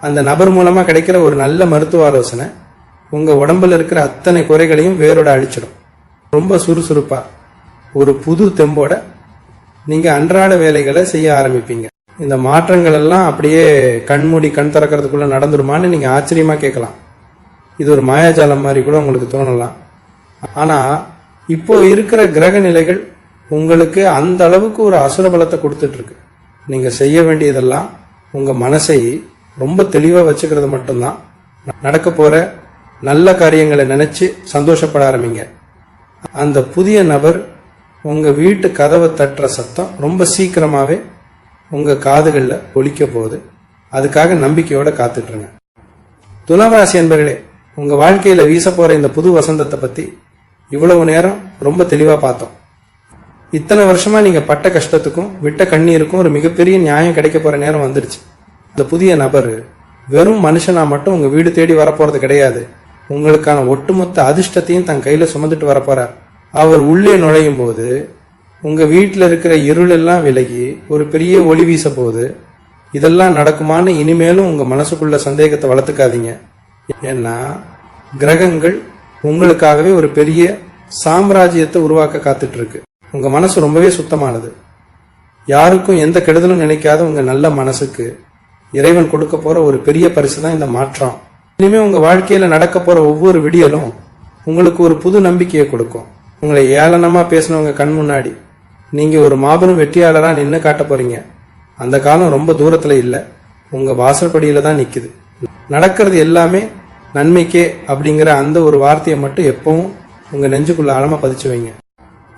அந்த நபர் மூலமா கிடைக்கிற ஒரு நல்ல மருத்துவ ஆலோசனை உங்க உடம்புல இருக்கிற அத்தனை குறைகளையும் வேரோட அழிச்சிடும். ரொம்ப சுறுசுறுப்பா ஒரு புது தெம்போட நீங்க அன்றாட வேலைகளை செய்ய ஆரம்பிப்பீங்க. இந்த மாற்றங்கள் எல்லாம் அப்படியே கண்மூடி கண் திறக்கிறதுக்குள்ள நடந்துருமான்னு நீங்க ஆச்சரியமா கேட்கலாம். இது ஒரு மாயாஜாலம் மாதிரி கூட உங்களுக்கு தோணலாம். ஆனா இப்போ இருக்கிற கிரக நிலைகள் உங்களுக்கு அந்த அளவுக்கு ஒரு அசுர பலத்தை கொடுத்துட்டு இருக்கு. நீங்க செய்ய வேண்டியதெல்லாம் உங்க மனசை ரொம்ப தெளிவா வச்சுக்கிறது மட்டும்தான். நடக்க போற நல்ல காரியங்களை நினைச்சு சந்தோஷப்பட ஆரம்பிங்க. அந்த புதிய நபர் உங்க வீட்டு கதவை தட்டுற சத்தம் ரொம்ப சீக்கிரமாவே உங்க காதுகள்ல ஒலிக்க போகுது. அதுக்காக நம்பிக்கையோட காத்துட்டுருங்க. துலாம் ராசி அன்பர்களே, உங்க வாழ்க்கையில வீச போற இந்த புது வசந்தத்தை பத்தி இவ்வளவு நேரம் ரொம்ப தெளிவா பார்த்தோம். இத்தனை வருஷமா நீங்க பட்ட கஷ்டத்துக்கும் விட்ட கண்ணீருக்கும் ஒரு மிகப்பெரிய நியாயம் கிடைக்க போற நேரம் வந்துருச்சு. இந்த புதிய நபர் வெறும் மனுஷனா மட்டும் உங்க வீடு தேடி வரப்போறது கிடையாது. உங்களுக்கான ஒட்டுமொத்த அதிர்ஷ்டத்தையும் தன் கையில சுமந்துட்டு வரப்போறார். அவர் உள்ளே நுழையும் போது உங்க வீட்டில் இருக்கிற இருள் எல்லாம் விலகி ஒரு பெரிய ஒளி வீச போகுது. இதெல்லாம் நடக்குமான்னு இனிமேலும் உங்க மனசுக்குள்ள சந்தேகத்தை வளர்த்துக்காதீங்க. ஏன்னா கிரகங்கள் உங்களுக்காகவே ஒரு பெரிய சாம்ராஜ்யத்தை உருவாக்க காத்துட்டு இருக்கு. உங்க மனசு ரொம்பவே சுத்தமானது. யாருக்கும் எந்த கெடுதலும் நினைக்காத உங்க நல்ல மனசுக்கு இறைவன் கொடுக்க போற ஒரு பெரிய பரிசு தான் இந்த மாற்றம். இனிமே உங்க வாழ்க்கையில நடக்க போற ஒவ்வொரு விடியலும் உங்களுக்கு ஒரு புது நம்பிக்கையை கொடுக்கும். உங்களை ஏளனமா பேசினவங்க கண் முன்னாடி நீங்க ஒரு மாபெரும் வெற்றியாளரா நின்று காட்ட போறீங்க. அந்த காலம் ரொம்ப தூரத்துல இல்ல, உங்க வாசற்படியில தான் நிக்குது. நடக்கிறது எல்லாமே நன்மைக்கே அப்படிங்கிற அந்த ஒரு வார்த்தையை மட்டும் எப்பவும் உங்க நெஞ்சுக்குள்ள ஆழமா பதிச்சு வைங்க.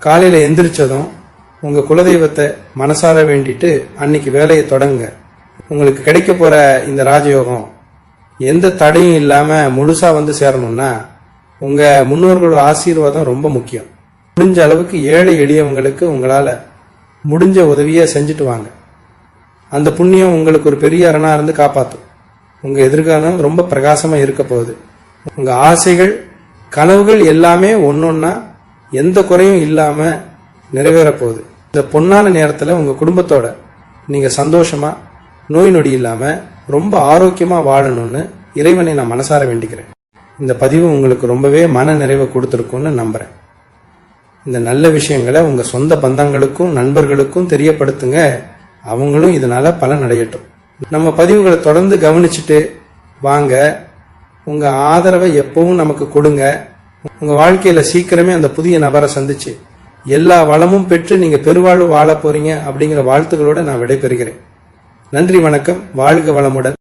காலையில எந்திரிச்சதும் உங்க குலதெய்வத்தை மனசார வேண்டிட்டு அன்னைக்கு வேலையை தொடங்க. உங்களுக்கு கிடைக்க போற இந்த ராஜயோகம் எந்த தடையும் இல்லாம முழுசா வந்து சேரணும்னா உங்க முன்னோர்களோட ஆசீர்வாதம் ரொம்ப முக்கியம். முடிஞ்ச அளவுக்கு ஏழை எளியவங்களுக்கு உங்களால முடிஞ்ச உதவியை செஞ்சுட்டு வாங்க. அந்த புண்ணியம் உங்களுக்கு ஒரு பெரிய அரணா இருந்து காப்பாற்றும். உங்க எதிர்காலம் ரொம்ப பிரகாசமா இருக்க போகுது. உங்க ஆசைகள் கனவுகள் எல்லாமே ஒன்னொன்னா எந்த குறையும் இல்லாம நிறைவேற போகுது. இந்த பொன்னான நேரத்துல உங்க குடும்பத்தோட நீங்க சந்தோஷமா நோய் நொடி இல்லாம ரொம்ப ஆரோக்கியமா வாழணும்னு இறைவனை நான் மனசார வேண்டிக்கிறேன். இந்த பதிவு உங்களுக்கு ரொம்பவே மன நிறைவை கொடுத்துருக்கும்னு நம்புறேன். இந்த நல்ல விஷயங்களை உங்க சொந்த பந்தங்களுக்கும் நண்பர்களுக்கும் தெரியப்படுத்துங்க. அவங்களும் இதனால பலன் அடையட்டும். நம்ம பதிவுகளை தொடர்ந்து கவனிச்சுட்டு வாங்க. உங்க ஆதரவை எப்பவும் நமக்கு கொடுங்க. உங்க வாழ்க்கையில சீக்கிரமே அந்த புதிய நபரை சந்திச்சு எல்லா வளமும் பெற்று நீங்க பெருவாழ்வு வாழ போறீங்க அப்படிங்கிற வாழ்த்துக்களோட நான் விடைபெறுகிறேன். நன்றி, வணக்கம். வாழ்க வளமுடன்.